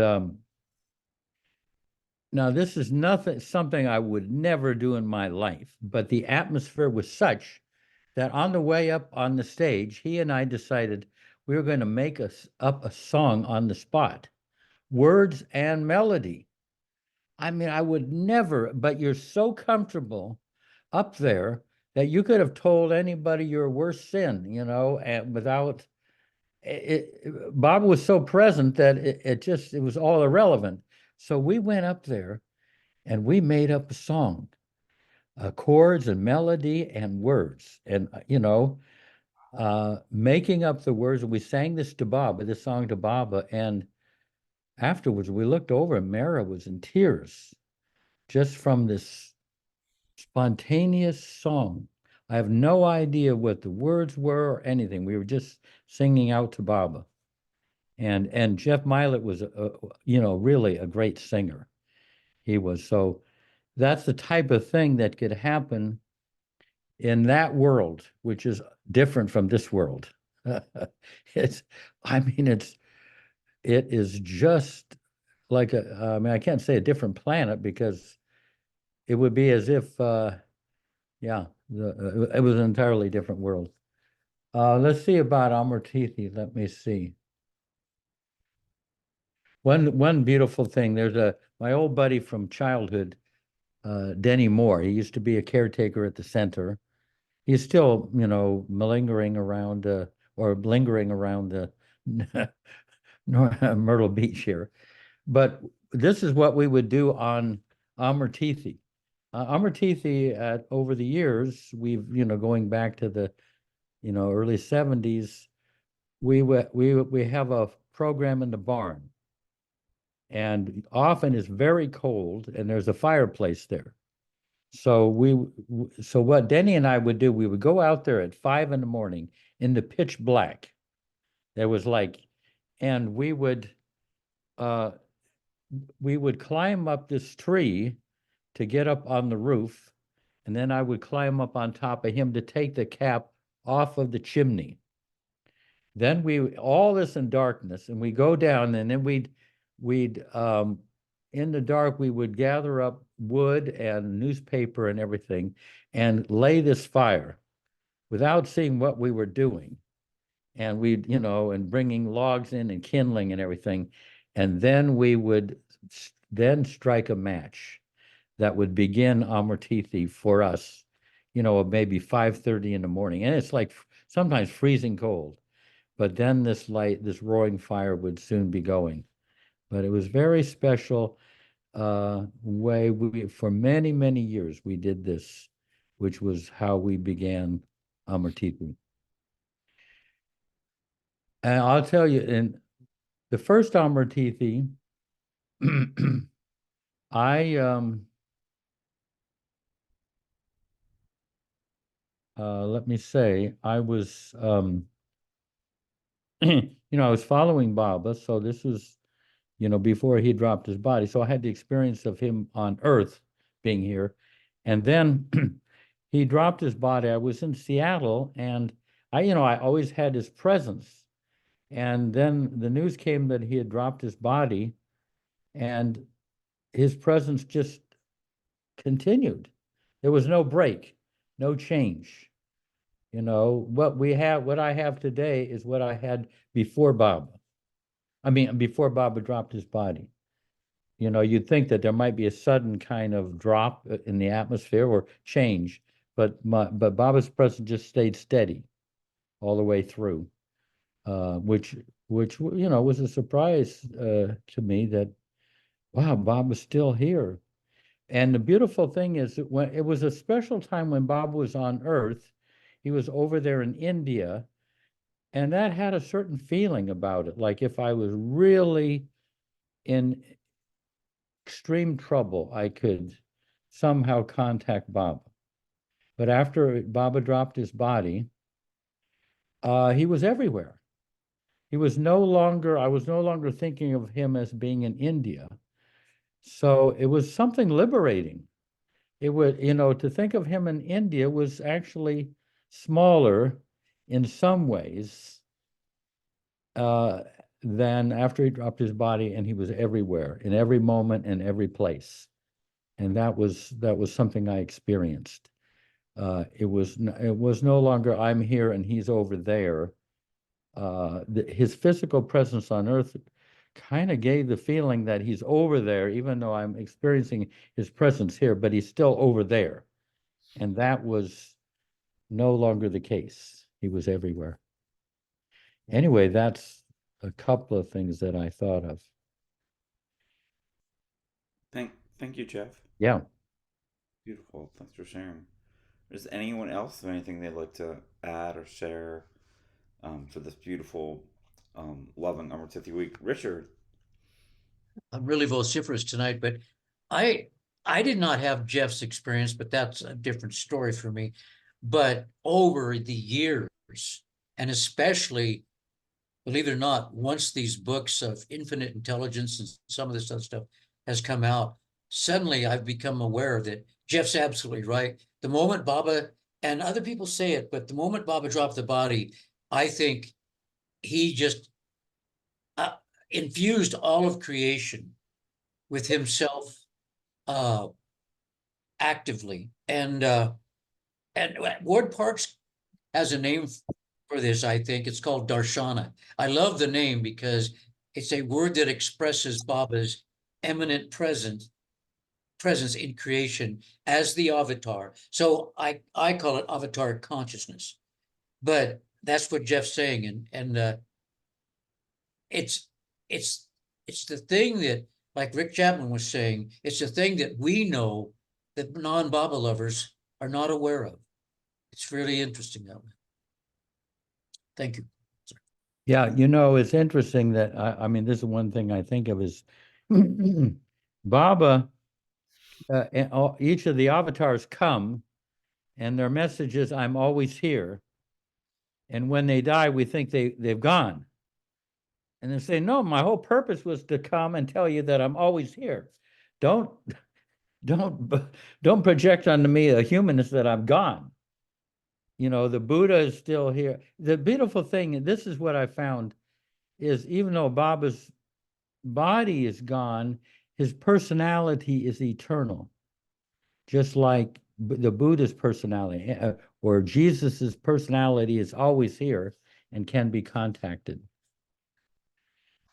now this is something I would never do in my life, but the atmosphere was such that on the way up on the stage, he and I decided we were going to make up a song on the spot, words and melody. I mean, I would never, but you're so comfortable up there that you could have told anybody your worst sin, and without it. Bob was so present that it was all irrelevant. So we went up there and we made up a song, chords and melody and words, and making up the words. We sang this song to Baba, and afterwards we looked over and Mara was in tears just from this spontaneous song. I have no idea what the words were or anything. We were just singing out to Baba. And Jeff Milet was really a great singer. He was. So that's the type of thing that could happen in that world, which is different from this world. It is just like I can't say a different planet, because it would be as if, it was an entirely different world. Let's see about Amartithi. Let me see. One beautiful thing, there's my old buddy from childhood, Denny Moore. He used to be a caretaker at the center. He's still, lingering around the Myrtle Beach here. But this is what we would do on Amartithi. Amartithi, over the years, we've, going back to the, early 70s, we have a program in the barn. And often it's very cold and there's a fireplace there. So what Denny and I would do, we would go out there at 5 a.m. in the pitch black. There was and we would climb up this tree to get up on the roof. And then I would climb up on top of him to take the cap off of the chimney. Then all this in darkness, and we go down, and then we'd in the dark, we would gather up wood and newspaper and everything and lay this fire without seeing what we were doing. and we'd, and bringing logs in and kindling and everything. And then we would then strike a match that would begin Amartithi for us, maybe 5:30 in the morning. And it's like sometimes freezing cold. But then this roaring fire would soon be going. But it was very special way. For many, many years, we did this, which was how we began Amartithi. And I'll tell you, in the first Amartithi, let me say, I was, I was following Baba, so this was, before he dropped his body. So I had the experience of him on Earth being here. And then he dropped his body. I was in Seattle, and I always had his presence. And then the news came that he had dropped his body, and his presence just continued. There was no break, no change. What I have today is what I had before Baba. I mean, before Baba dropped his body. You'd think that there might be a sudden kind of drop in the atmosphere or change, but Baba's presence just stayed steady all the way through, which was a surprise to me that, wow, Baba's still here. And the beautiful thing is that when it was a special time when Baba was on Earth, he was over there in India, and that had a certain feeling about it. Like if I was really in extreme trouble, I could somehow contact Baba. But after Baba dropped his body, he was everywhere. I was no longer thinking of him as being in India. So it was something liberating. It would, to think of him in India was actually smaller in some ways than after he dropped his body, and he was everywhere, in every moment and every place. And that was something I experienced. It was no longer I'm here and he's over there. His physical presence on Earth kind of gave the feeling that he's over there, even though I'm experiencing his presence here, but he's still over there. And that was no longer the case. He was everywhere. Anyway, that's a couple of things that I thought of. Thank you, Jeff. Yeah. Beautiful. Thanks for sharing. Does anyone else have anything they'd like to add or share for this beautiful Loving Amartithi week? Richard. I'm really vociferous tonight, but I did not have Jeff's experience, but that's a different story for me. But over the years, and especially, believe it or not, once these books of infinite intelligence and some of this other stuff has come out, suddenly I've become aware that Jeff's absolutely right. The moment Baba, and other people say it, but the moment Baba dropped the body, I think he just infused all of creation with himself actively. And Ward Parks has a name for this, I think. It's called Darshana. I love the name because it's a word that expresses Baba's eminent presence in creation as the avatar. So I call it avatar consciousness. But that's what Jeff's saying. And it's the thing that, like Rick Chapman was saying, it's the thing that we know that non-Baba lovers are not aware of. It's really interesting that way. Thank you. Sorry. Yeah, it's interesting that I mean, this is one thing I think of is Baba. Each of the avatars come, and their message is, "I'm always here." And when they die, we think they've gone. And they say, "No, my whole purpose was to come and tell you that I'm always here. Don't project onto me a humanness that I'm gone. The Buddha is still here." The beautiful thing, and this is what I found, is even though Baba's body is gone, his personality is eternal. Just like the Buddha's personality or Jesus's personality is always here and can be contacted.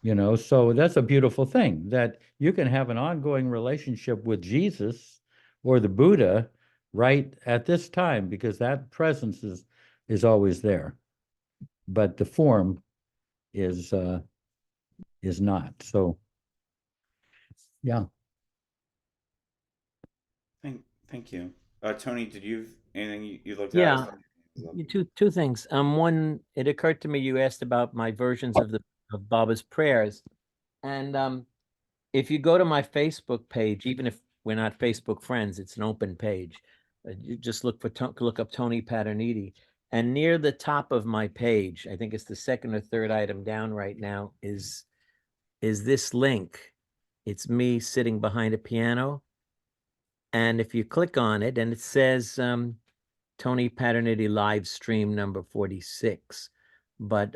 You know, so that's a beautiful thing, that you can have an ongoing relationship with Jesus or the Buddha right at this time, because that presence is always there. But the form is not. So yeah. Thank you. Tony, did you have anything you looked at? Yeah, two things. One, it occurred to me you asked about my versions of Baba's prayers, and if you go to my Facebook page, even if we're not Facebook friends, it's an open page. You just look up Tony Paterniti, and near the top of my page, I think it's the second or third item down right now, is this link. It's me sitting behind a piano, and if you click on it, and it says Tony Paterniti live stream number 46. But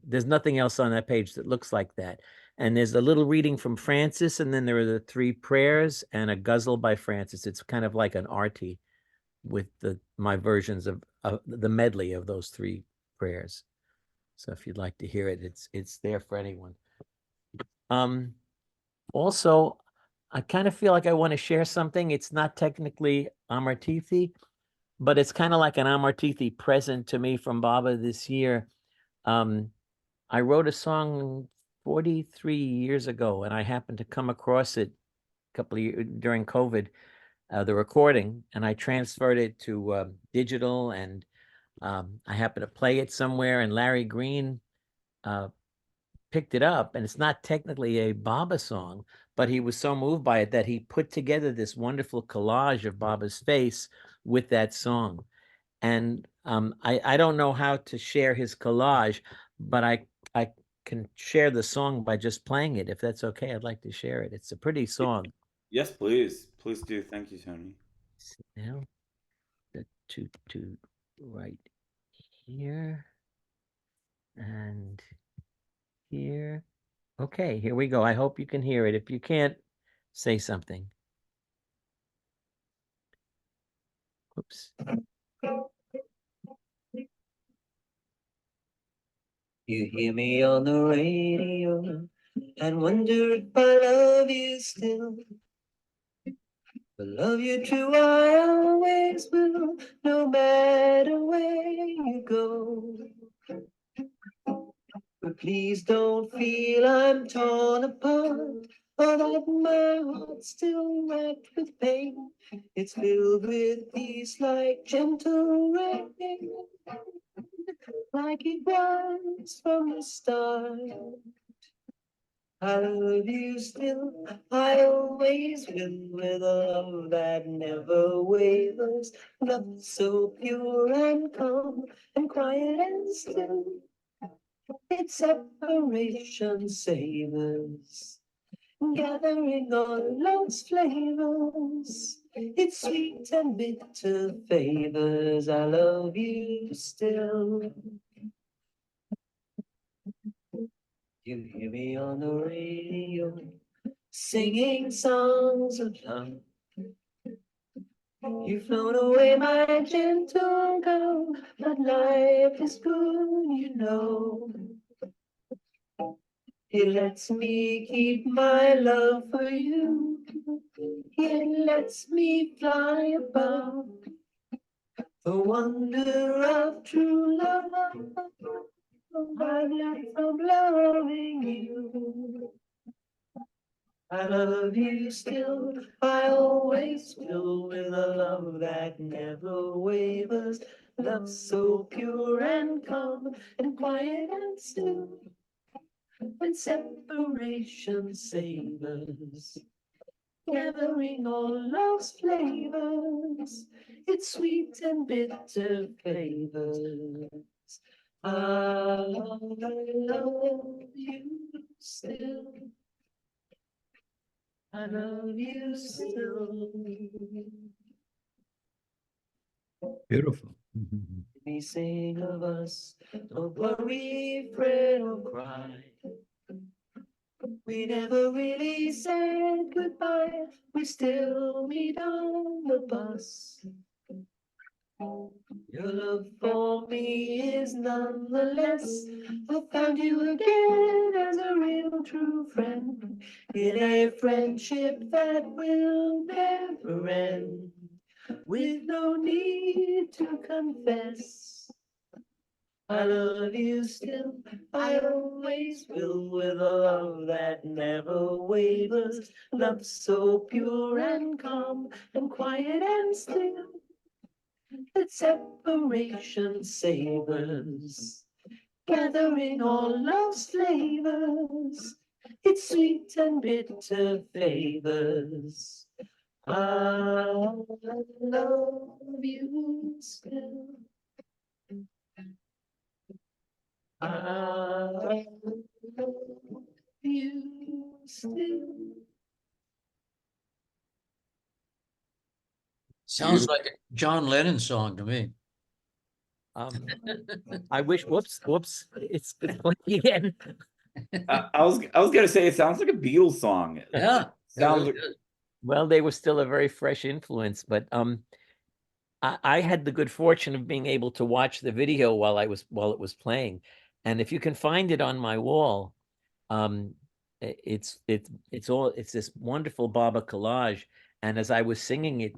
there's nothing else on that page that looks like that. And there's a little reading from Francis, and then there are the three prayers and a guzzle by Francis. It's kind of like an arty with my versions of the medley of those three prayers. So if you'd like to hear it, it's there for anyone. Also, I kind of feel like I want to share something. It's not technically Amartithi, but it's kind of like an Amartithi present to me from Baba this year. I wrote a song 43 years ago, and I happened to come across it a couple of years during COVID, the recording, and I transferred it to digital, and I happened to play it somewhere, and Larry Green picked it up, and it's not technically a Baba song, but he was so moved by it that he put together this wonderful collage of Baba's face with that song. And I don't know how to share his collage, but I can share the song by just playing it. If that's okay, I'd like to share it. It's a pretty song. Yes, please. Please do. Thank you, Tony. Now, to right here and here. Okay, here we go. I hope you can hear it. If you can't, say something. Oops. You hear me on the radio and wonder if I love you still. I love you true, I always will, no matter where you go. But please don't feel I'm torn apart, or that my heart's still racked with pain. It's filled with peace like gentle rain, like it was from the start. I love you still, I always will, with a love that never wavers, love so pure and calm and quiet and still. Its separation savors, gathering all love's flavors. Its sweet and bitter favors, I love you still. You hear me on the radio, singing songs of love. You've flown away, my gentle girl, but life is good, you know. It lets me keep my love for you. It lets me fly above the wonder of true love. I've learned from loving you. I love you still, I always will, with a love that never wavers, love so pure and calm and quiet and still. When separation savors, gathering all love's flavors, its sweet and bitter flavors. I love you still. I love you still. Beautiful. We sing of us, don't worry, fret or cry. We never really said goodbye, we still meet on the bus. Your love for me is none the less. I found you again as a real true friend, in a friendship that will never end, with no need to confess. I love you still, I always will, with a love that never wavers, love so pure and calm and quiet and still, that separation savors, gathering all love's flavors, its sweet and bitter favors. I love you still. I love you still. Sounds like a John Lennon song to me. Um, I wish, whoops, it's playing again. I was gonna say it sounds like a Beatles song. Yeah. Sounds really like- does. Well, they were still a very fresh influence, but I had the good fortune of being able to watch the video while it was playing, and if you can find it on my wall, it's this wonderful Baba collage, and as I was singing it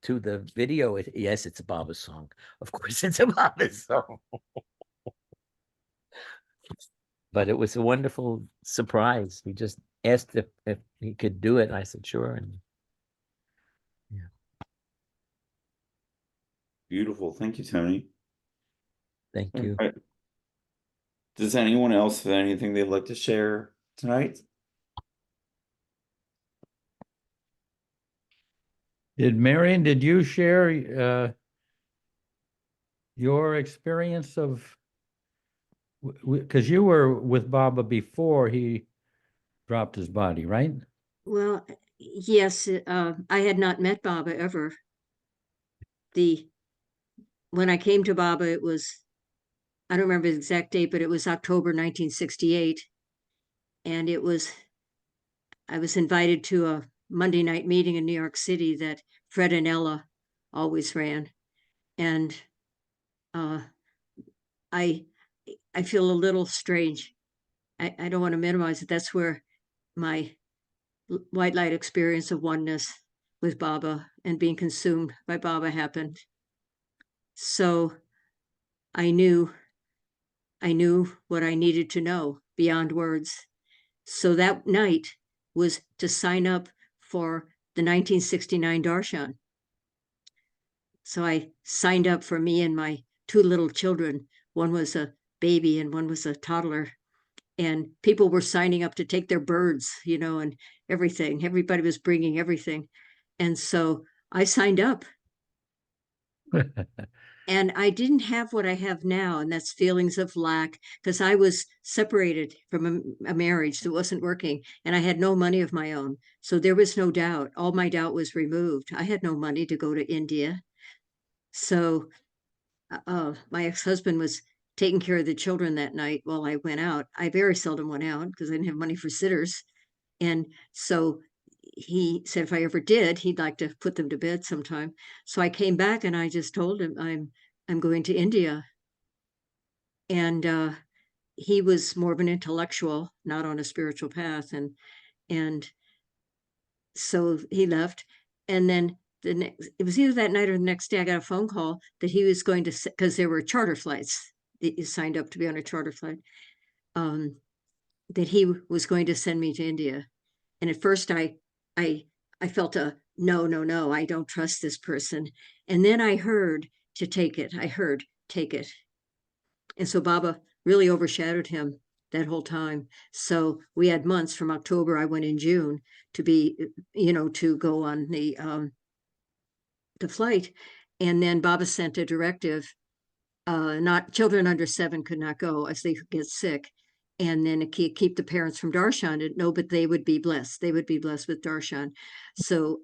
to the video, yes, it's a Baba song. Of course, it's a Baba song. But it was a wonderful surprise. He just asked if he could do it. I said, sure. And Beautiful. Thank you, Tony. thank you. All right. Does anyone else have anything they'd like to share tonight? Marion, did you share your experience of, because you were with Baba before he dropped his body, right? Well, yes, I had not met Baba ever. When I came to Baba, it was, I don't remember the exact date, but it was October 1968. And I was invited to a Monday night meeting in New York City that Fred and Ella always ran. And I feel a little strange. I don't want to minimize it. That's where my white light experience of oneness with Baba and being consumed by Baba happened. So I knew what I needed to know beyond words. So that night was to sign up for the 1969 Darshan. So I signed up for me and my two little children. One was a baby and one was a toddler. And people were signing up to take their birds, and everything. Everybody was bringing everything. And so I signed up. And I didn't have what I have now, and that's feelings of lack, because I was separated from a marriage that wasn't working, and I had no money of my own. So there was no doubt. All my doubt was removed. I had no money to go to India. So my ex-husband was taking care of the children that night while I went out. I very seldom went out because I didn't have money for sitters. And so he said if I ever did, he'd like to put them to bed sometime. So I came back and I just told him I'm going to India. And he was more of an intellectual, not on a spiritual path. And so he left. And then it was either that night or the next day, I got a phone call that he was going to, because there were charter flights. He signed up to be on a charter flight. That he was going to send me to India. And at first I felt a no, I don't trust this person. And then I heard to take it. I heard, take it. And so Baba really overshadowed him that whole time. So we had months from October, I went in June to be, to go on the flight. And then Baba sent a directive, not children under 7 could not go as they could get sick. And then keep the parents from Darshan. No, but they would be blessed. They would be blessed with Darshan. So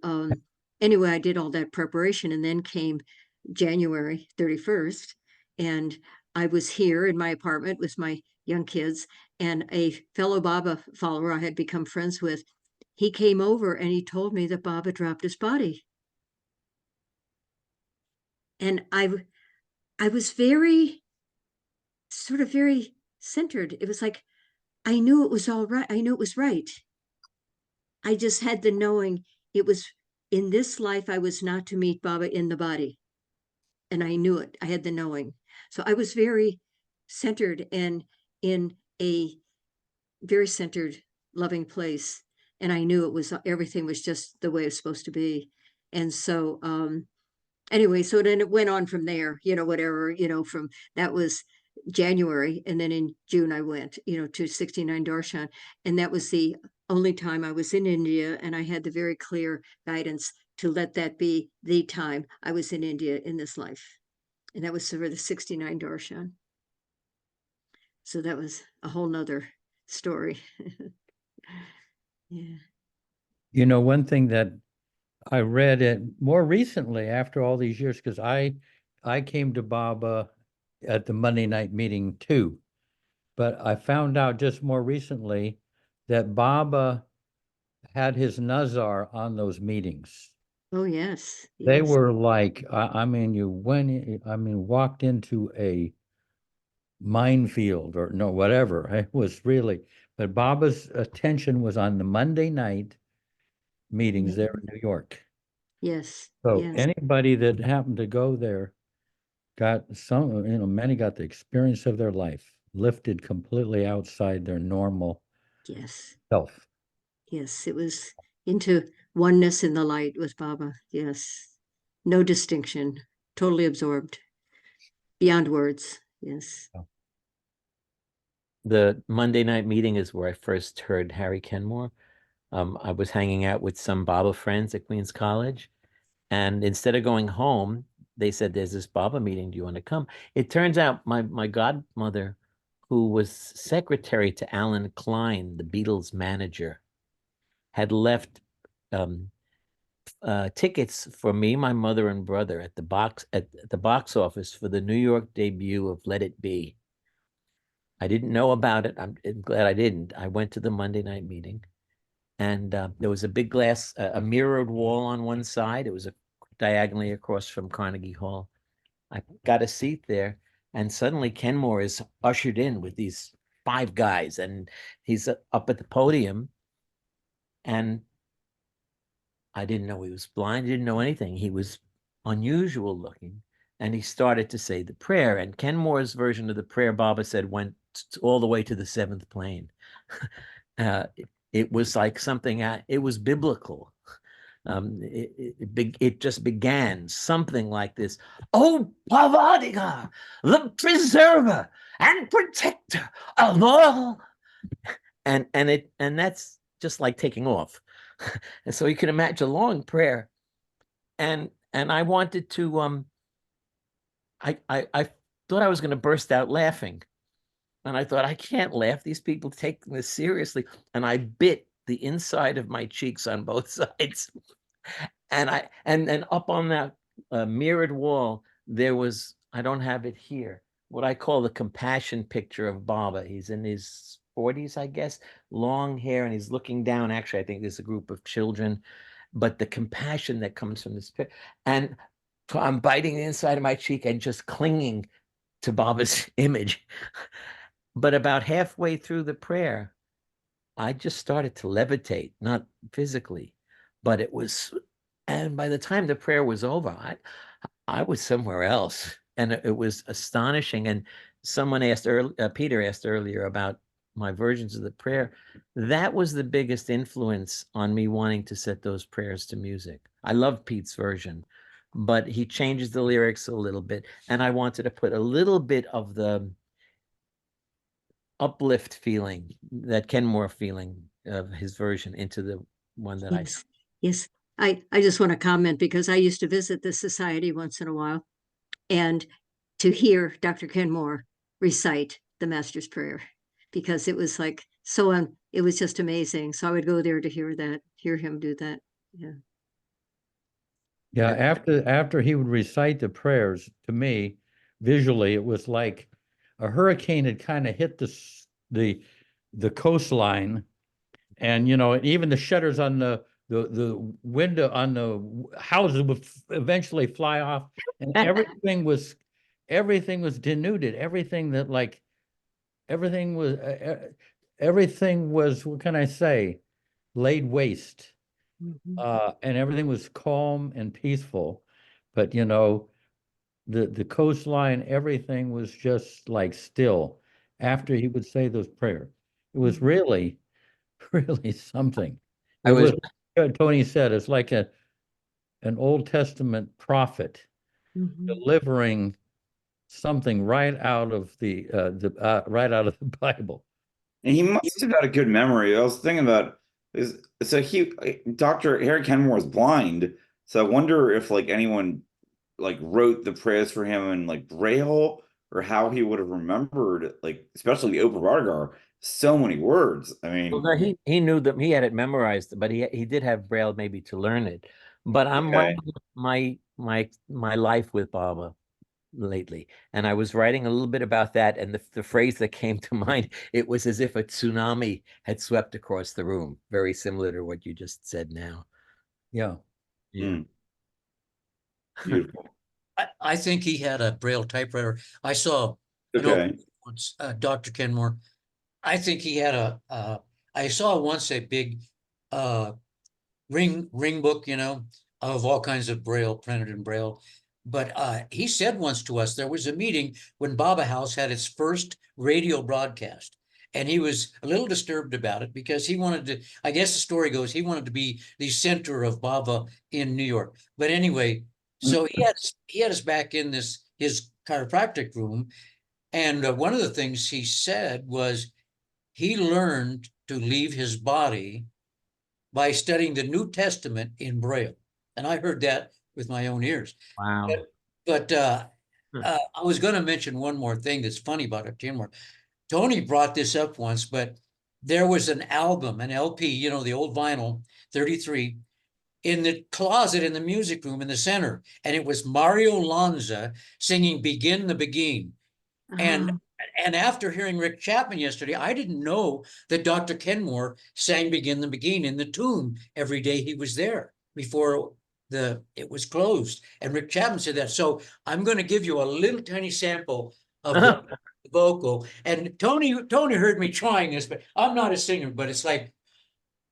anyway, I did all that preparation, and then came January 31st. And I was here in my apartment with my young kids, and a fellow Baba follower I had become friends with, he came over and he told me that Baba dropped his body. And I was very, sort of very centered. It was like, I knew it was all right. I knew it was right. I just had the knowing it was in this life, I was not to meet Baba in the body. And I knew it. I had the knowing. So I was very centered and in a very centered, loving place. And I knew it was, everything was just the way it's supposed to be. And so, anyway, so then it went on from there, whatever, from that was January. And then in June, I went, to 69 Darshan. And that was the only time I was in India. And I had the very clear guidance to let that be the time I was in India in this life. And that was for the 69 Darshan. So that was a whole nother story. Yeah. You know, one thing that I read it more recently after all these years, because I came to Baba at the Monday night meeting too, but I found out just more recently that Baba had his Nazar on those meetings. Oh, yes. They Yes. were like, I mean, you went, walked into a minefield or no, whatever. It was really, but Baba's attention was on the Monday night meetings there in New York. Yes. So Yes. anybody that happened to go there got some, many got the experience of their life, lifted completely outside their normal Yes. self. Yes. It was into oneness in the light with Baba. Yes. No distinction. Totally absorbed. Beyond words. Yes. The Monday night meeting is where I first heard Harry Kenmore. I was hanging out with some Baba friends at Queens College, and instead of going home, they said, "There's this Baba meeting. Do you want to come?" It turns out my godmother, who was secretary to Alan Klein, the Beatles manager, had left tickets for me, my mother, and brother at the box office for the New York debut of Let It Be. I didn't know about it. I'm glad I didn't. I went to the Monday night meeting, and there was a big glass, a mirrored wall on one side. It was diagonally across from Carnegie Hall. I got a seat there, and suddenly Kenmore is ushered in with these 5 guys, and he's up at the podium, and I didn't know he was blind. I didn't know anything. He was unusual looking, and he started to say the prayer. And Kenmore's version of the prayer, Baba said, went all the way to the 7th plane. It was like something. It was biblical. It just began something like this. Oh, Pavadiga, the preserver and protector of all. And that's just like taking off. And so you can imagine a long prayer. And I wanted to I thought I was going to burst out laughing. And I thought, I can't laugh. These people take this seriously. And I bit the inside of my cheeks on both sides. And up on that mirrored wall, there was, I don't have it here, what I call the compassion picture of Baba. He's in his 40s, I guess, long hair, and he's looking down. Actually, I think there's a group of children, but the compassion that comes from this picture. And so I'm biting the inside of my cheek and just clinging to Baba's image. But about halfway through the prayer, I just started to levitate, not physically, but it was, and by the time the prayer was over, I was somewhere else, and it was astonishing. And someone asked Peter asked earlier about my versions of the prayer. That was the biggest influence on me wanting to set those prayers to music. I love Pete's version, but he changes the lyrics a little bit, and I wanted to put a little bit of the uplift feeling, that Kenmore feeling of his version, into the one that Yes. Yes. I just want to comment because I used to visit the society once in a while, and to hear Dr. Kenmore recite the Master's Prayer, because it was like it was just amazing. So I would go there to hear him do that. Yeah. Yeah, after he would recite the prayers, to me, visually, it was like a hurricane had kind of hit the coastline, and even the shutters on the the window on the houses would eventually fly off, and everything was denuded. Everything was, what can I say, laid waste. And everything was calm and peaceful. But you know, the coastline, everything was just like still after he would say those prayers. It was really, really something. I It was was, Tony said, it's like an Old Testament prophet delivering something right out of the right out of the Bible. And he must have had a good memory. I was thinking about is so Dr. Harry Kenmore is blind, so I wonder if like anyone like wrote the prayers for him in like Braille or how he would have remembered, like especially the Oper Vargar, so many words. I Well, mean, no, he knew them. He had it memorized, but he did have Braille maybe to learn it. But I'm okay. writing my life with Baba lately, and I was writing a little bit about that, and the phrase that came to mind, it was as if a tsunami had swept across the room, very similar to what you just said now. Yeah. Yeah. Mm, beautiful. I think he had a Braille typewriter. I saw an Okay. open once, Dr. Kenmore. I think he had I saw once a big ring book, you know, of all kinds of Braille, printed in Braille. But he said once to us, there was a meeting when Baba House had its first radio broadcast. And he was a little disturbed about it because he wanted to, I guess the story goes, he wanted to be the center of Baba in New York. But anyway, so he had us back in his chiropractic room. And one of the things he said was he learned to leave his body by studying the New Testament in Braille. And I heard that with my own ears. Wow. But I was going to mention one more thing that's funny about it, Tim. Tony brought this up once, but there was an album, an LP, you know, the old vinyl, 33, in the closet in the music room in the center. And it was Mario Lanza singing Begin the Begin. And after hearing Rick Chapman yesterday, I didn't know that Dr. Kenmore sang Begin the Begin in the tomb every day he was there before it was closed. And Rick Chapman said that. So I'm going to give you a little tiny sample of the vocal. And Tony heard me trying this, but I'm not a singer, but it's like,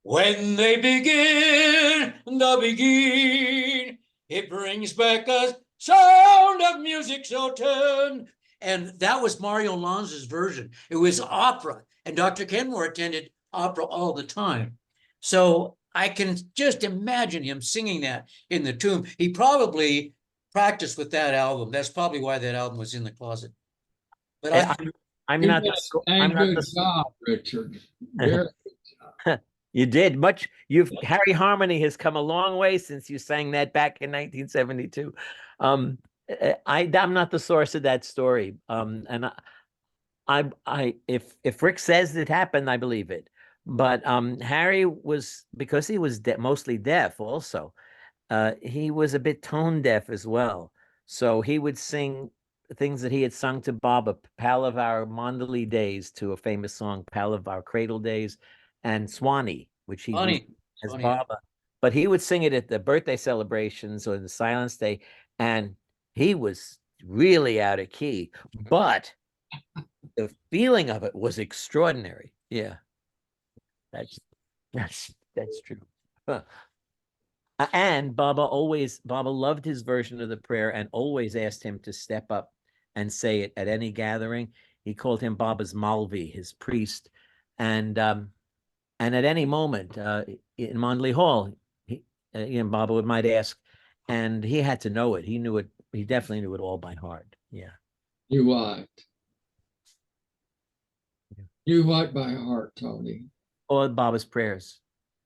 when they begin the begin, it brings back a sound of music so turned. And that was Mario Lanza's version. It was opera, and Dr. Kenmore attended opera all the time. So I can just imagine him singing that in the tomb. He probably practiced with that album. That's probably why that album was in the closet. But I'm You not did a good job, Richard. Very You did much. Harry Harmony has come a long way since you sang that back in 1972. I'm not the source of that story. And if Rick says it happened, I believe it. But Harry was, because he was mostly deaf also, he was a bit tone deaf as well. So he would sing things that he had sung to Baba, Pal of Our Mondali Days, to a famous song, Pal of Our Cradle Days, and Swanee, which he used as Baba. But he would sing it at the birthday celebrations or the Silence Day, and he was really out of key. But the feeling of it was extraordinary. Yeah, that's true. Huh. And Baba loved his version of the prayer and always asked him to step up and say it at any gathering. He called him Baba's Malvi, his priest. And at any moment in Mondley Hall, Baba might ask, and he had to know it. He knew it. He definitely knew it all by heart. Yeah. You what? You what by heart, Tony? All Baba's prayers.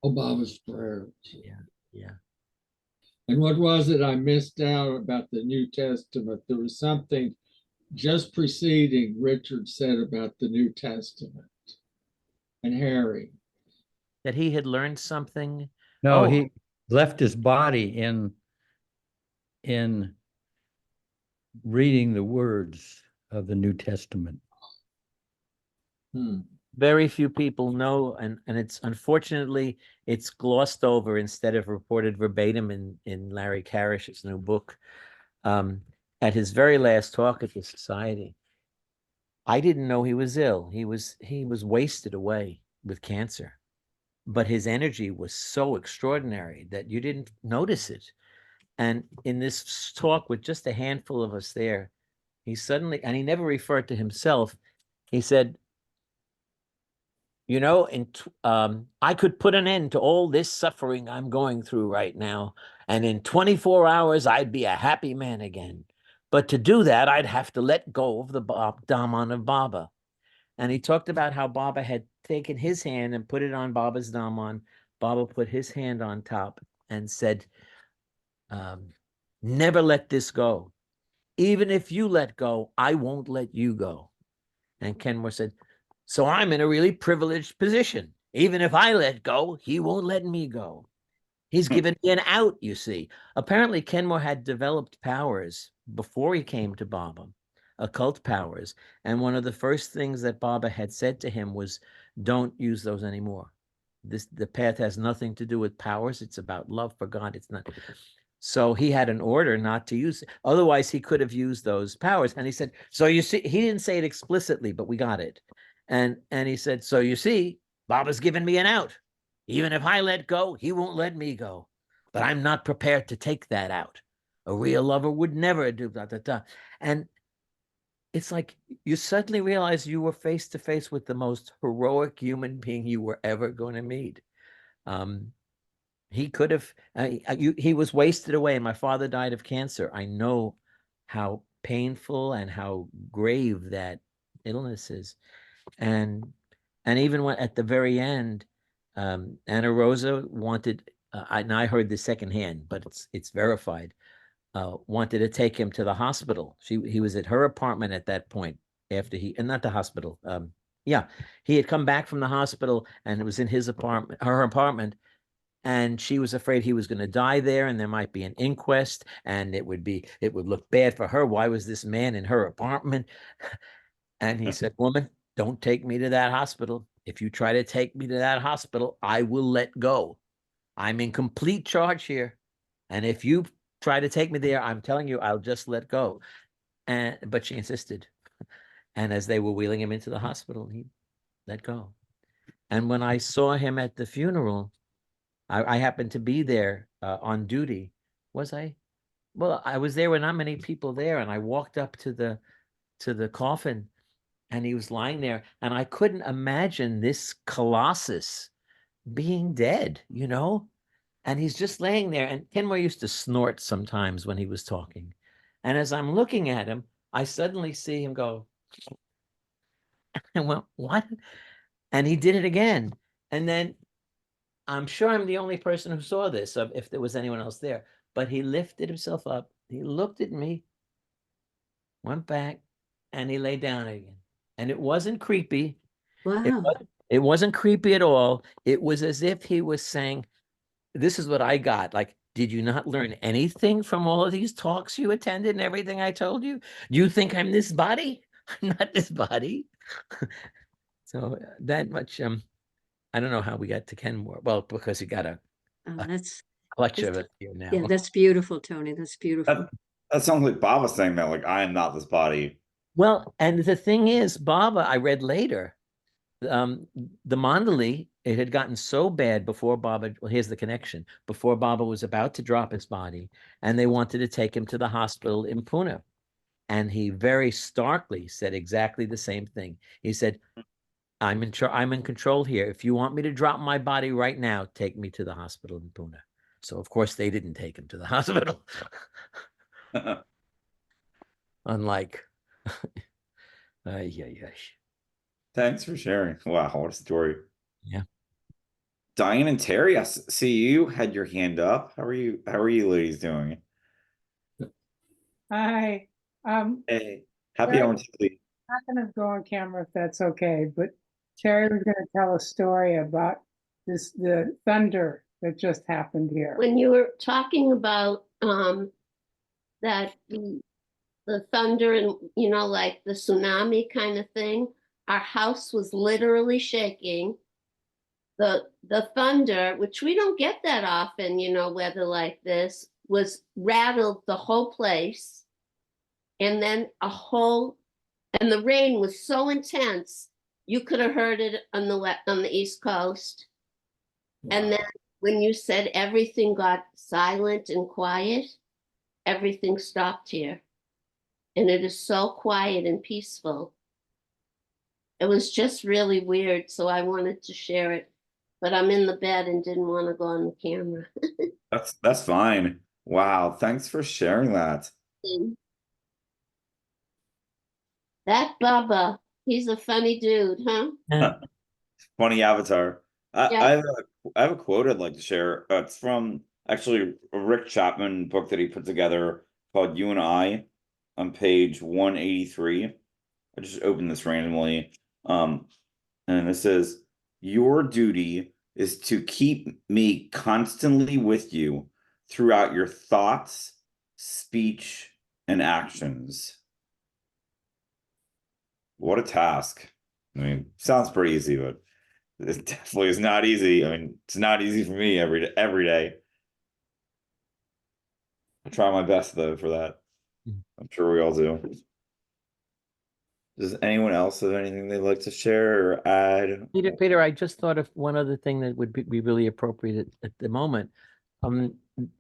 Oh, Baba's prayers. Yeah. Yeah. And what was it I missed out about the New Testament? There was something just preceding Richard said about the New Testament and Harry. That he had learned something. No, he left his body in reading the words of the New Testament. very few people know, and it's unfortunately it's glossed over instead of reported verbatim in Larry Karish's new book. At his very last talk at the society, I didn't know he was ill. He was wasted away with cancer, but his energy was so extraordinary that you didn't notice it. And in this talk with just a handful of us there, he suddenly, and he never referred to himself, he said, you know, I could put an end to all this suffering I'm going through right now, and in 24 hours, I'd be a happy man again. But to do that, I'd have to let go of the Daman of Baba. And he talked about how Baba had taken his hand and put it on Baba's Daman. Baba put his hand on top and said, never let this go. Even if you let go, I won't let you go. And Kenmore said, so I'm in a really privileged position. Even if I let go, he won't let me go. He's given me an out, you see. Apparently, Kenmore had developed powers before he came to Baba, occult powers. And one of the first things that Baba had said to him was, don't use those anymore. The path has nothing to do with powers. It's about love for God. It's not. So he had an order not to use it. Otherwise, he could have used those powers. And he said, so you see, he didn't say it explicitly, but we got it. And he said, so you see, Baba's given me an out. Even if I let go, he won't let me go. But I'm not prepared to take that out. A real lover would never do that. And it's like you suddenly realize you were face to face with the most heroic human being you were ever going to meet. He could have, he was wasted away. My father died of cancer. I know how painful and how grave that illness is. And even when at the very end, Anna Rosa wanted, and I heard this secondhand, but it's verified, wanted to take him to the hospital. He was at her apartment at that point after and not the hospital. Yeah, he had come back from the hospital and it was in his apartment, her apartment. And she was afraid he was going to die there and there might be an inquest and it would look bad for her. Why was this man in her apartment? And he said, woman, don't take me to that hospital. If you try to take me to that hospital, I will let go. I'm in complete charge here. And if you try to take me there, I'm telling you, I'll just let go. But she insisted. And as they were wheeling him into the hospital, he let go. And when I saw him at the funeral, I happened to be there on duty. Was I? Well, I was there with not many people there. And I walked up to the coffin and he was lying there. And I couldn't imagine this colossus being dead, you know? And he's just laying there. And Kenmore used to snort sometimes when he was talking. And as I'm looking at him, I suddenly see him go, and went, what? And he did it again. And then I'm sure I'm the only person who saw this, if there was anyone else there, but he lifted himself up. He looked at me, went back, and he lay down again. And it wasn't creepy. Wow. It wasn't creepy at all. It was as if he was saying, this is what I got. Like, did you not learn anything from all of these talks you attended and everything I told you? You think I'm this body? I'm not this body. So that much, I don't know how we got to Kenmore. Well, because he got a That's clutch of it here now. yeah, that's beautiful, Tony. That's beautiful. That sounds like Baba saying that, like, I am not this body. Well, and the thing is, Baba, I read later, the Mandali, it had gotten so bad before Baba, well, here's the connection, before Baba was about to drop his body, and they wanted to take him to the hospital in Pune. And he very starkly said exactly the same thing. He said, I'm in control here. If you want me to drop my body right now, take me to the hospital in Pune. So of course they didn't take him to the hospital. Unlike, Thanks for sharing. Wow, what a story. Yeah. Diane and Terry, I see you had your hand up. How are you ladies doing? Hi. Hey, happy Terry, Amartithi. I'm not going to go on camera if that's okay, but Terry was going to tell a story about the thunder that just happened here. When you were talking about that the thunder and like the tsunami kind of thing, our house was literally shaking. The thunder, which we don't get that often, you know, weather like this, was rattled the whole place. And then and the rain was so intense, you could have heard it on the East Coast. And then when you said everything got silent and quiet, everything stopped here. And it is so quiet and peaceful. It was just really weird, so I wanted to share it, but I'm in the bed and didn't want to go on the camera. That's fine. Wow, thanks for sharing that. That Bubba, he's a funny dude, huh? Funny avatar. Yeah. I have a quote I'd like to share. It's from actually a Rick Chapman book that he put together called You and I on page 183. I just opened this randomly. And it says, your duty is to keep me constantly with you throughout your thoughts, speech, and actions. What a task. I mean, sounds pretty easy, but it definitely is not easy. I mean, it's not easy for me every day. I try my best though for that. I'm sure we all do. Does anyone else have anything they'd like to share or add? Peter, I just thought of one other thing that would be really appropriate at the moment.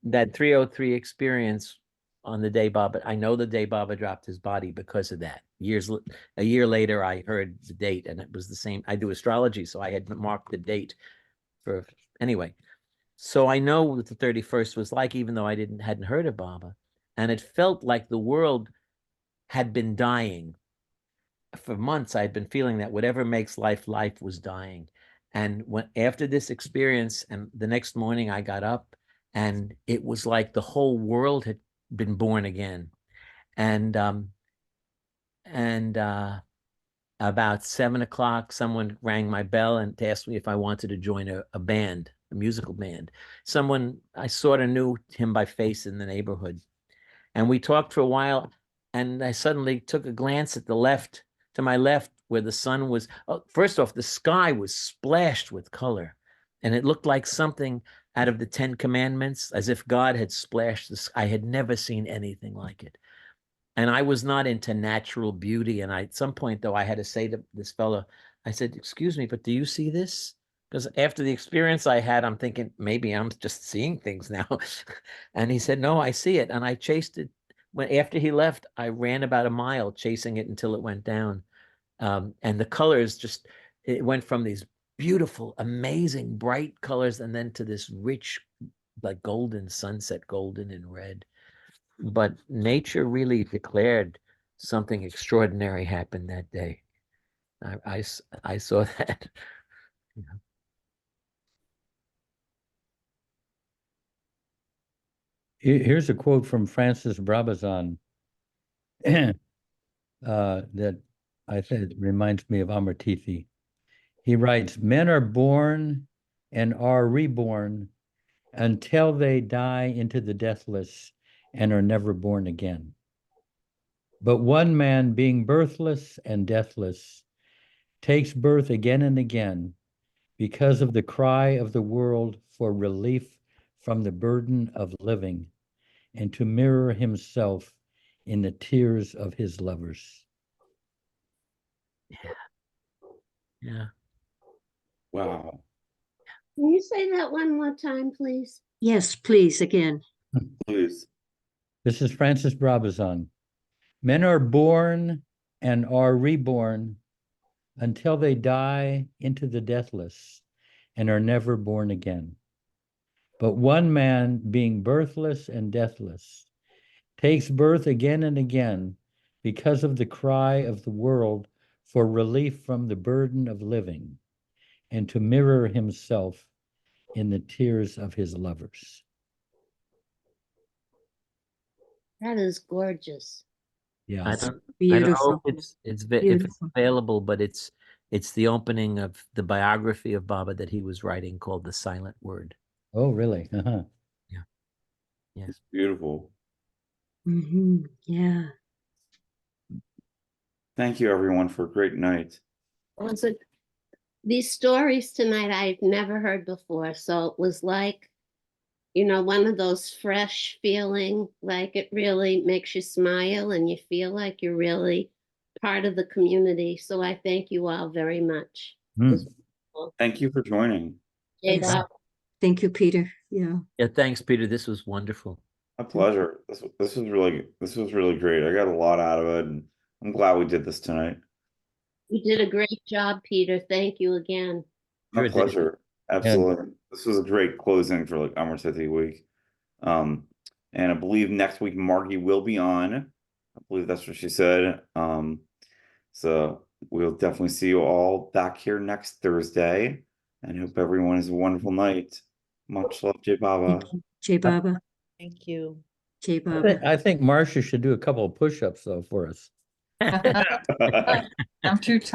That 303 experience on the day Baba, I know the day Baba dropped his body because of that. A year later, I heard the date, and it was the same. I do astrology, so I had marked the date for anyway. So I know what the 31st was like, even though I hadn't heard of Baba, and it felt like the world had been dying. For months, I'd been feeling that whatever makes life was dying. And after this experience, and the next morning I got up, and it was like the whole world had been born again. And about 7 o'clock, someone rang my bell and asked me if I wanted to join a band, a musical band. Someone I sort of knew him by face in the neighborhood, and we talked for a while. And I suddenly took a glance at to my left, where the sun was. First off, the sky was splashed with color, and it looked like something out of the 10 Commandments, as if God had splashed this. I had never seen anything like it. And I was not into natural beauty. And at some point, though, I had to say to this fellow, I said, excuse me, but do you see this? Because after the experience I had, I'm thinking, maybe I'm just seeing things now. And he said, no, I see it. And I chased it. After he left, I ran about a mile chasing it until it went down. And the colors it went from these beautiful, amazing, bright colors, and then to this rich, like golden sunset, golden and red. But nature really declared something extraordinary happened that day. I saw that. Here's a quote from Francis Brabazon that I said reminds me of Amartithi. He writes, men are born and are reborn until they die into the deathless and are never born again. But one man, being birthless and deathless, takes birth again and again because of the cry of the world for relief from the burden of living, and to mirror himself in the tears of his lovers. Yeah. Wow. Can you say that one more time, please? Yes, please, again. Please. This is Francis Brabazon. Men are born and are reborn until they die into the deathless and are never born again. But one man, being birthless and deathless, takes birth again and again because of the cry of the world for relief from the burden of living, and to mirror himself in the tears of his lovers. That is gorgeous. Yeah. I don't Beautiful. know if if it's available, but it's the opening of the biography of Baba that he was writing called The Silent Word. Oh, really? Uh-huh. Yeah. Yes. It's beautiful. Yeah. Thank you, everyone, for a great night. Was it these stories tonight I've never heard before, so it was like, one of those fresh feeling, like it really makes you smile and you feel like you're really part of the community. So I thank you all very much. It was wonderful. Thank you for joining. Jay Thanks. Bob. Thank you, Peter. Yeah. Yeah, thanks, Peter. This was wonderful. My pleasure. This was really great. I got a lot out of it, and I'm glad we did this tonight. You did a great job, Peter. Thank you again. My Sure thing. pleasure. Absolutely. This was a great closing for like Amartithi week. And I believe next week Margie will be on. I believe that's what she said. So we'll definitely see you all back here next Thursday, and hope everyone has a wonderful night. Much love, Jay Baba. Thank you. Jay Baba. Thank you. Jay Baba. I think Marcia should do a couple of push-ups though for us. I'm too tired.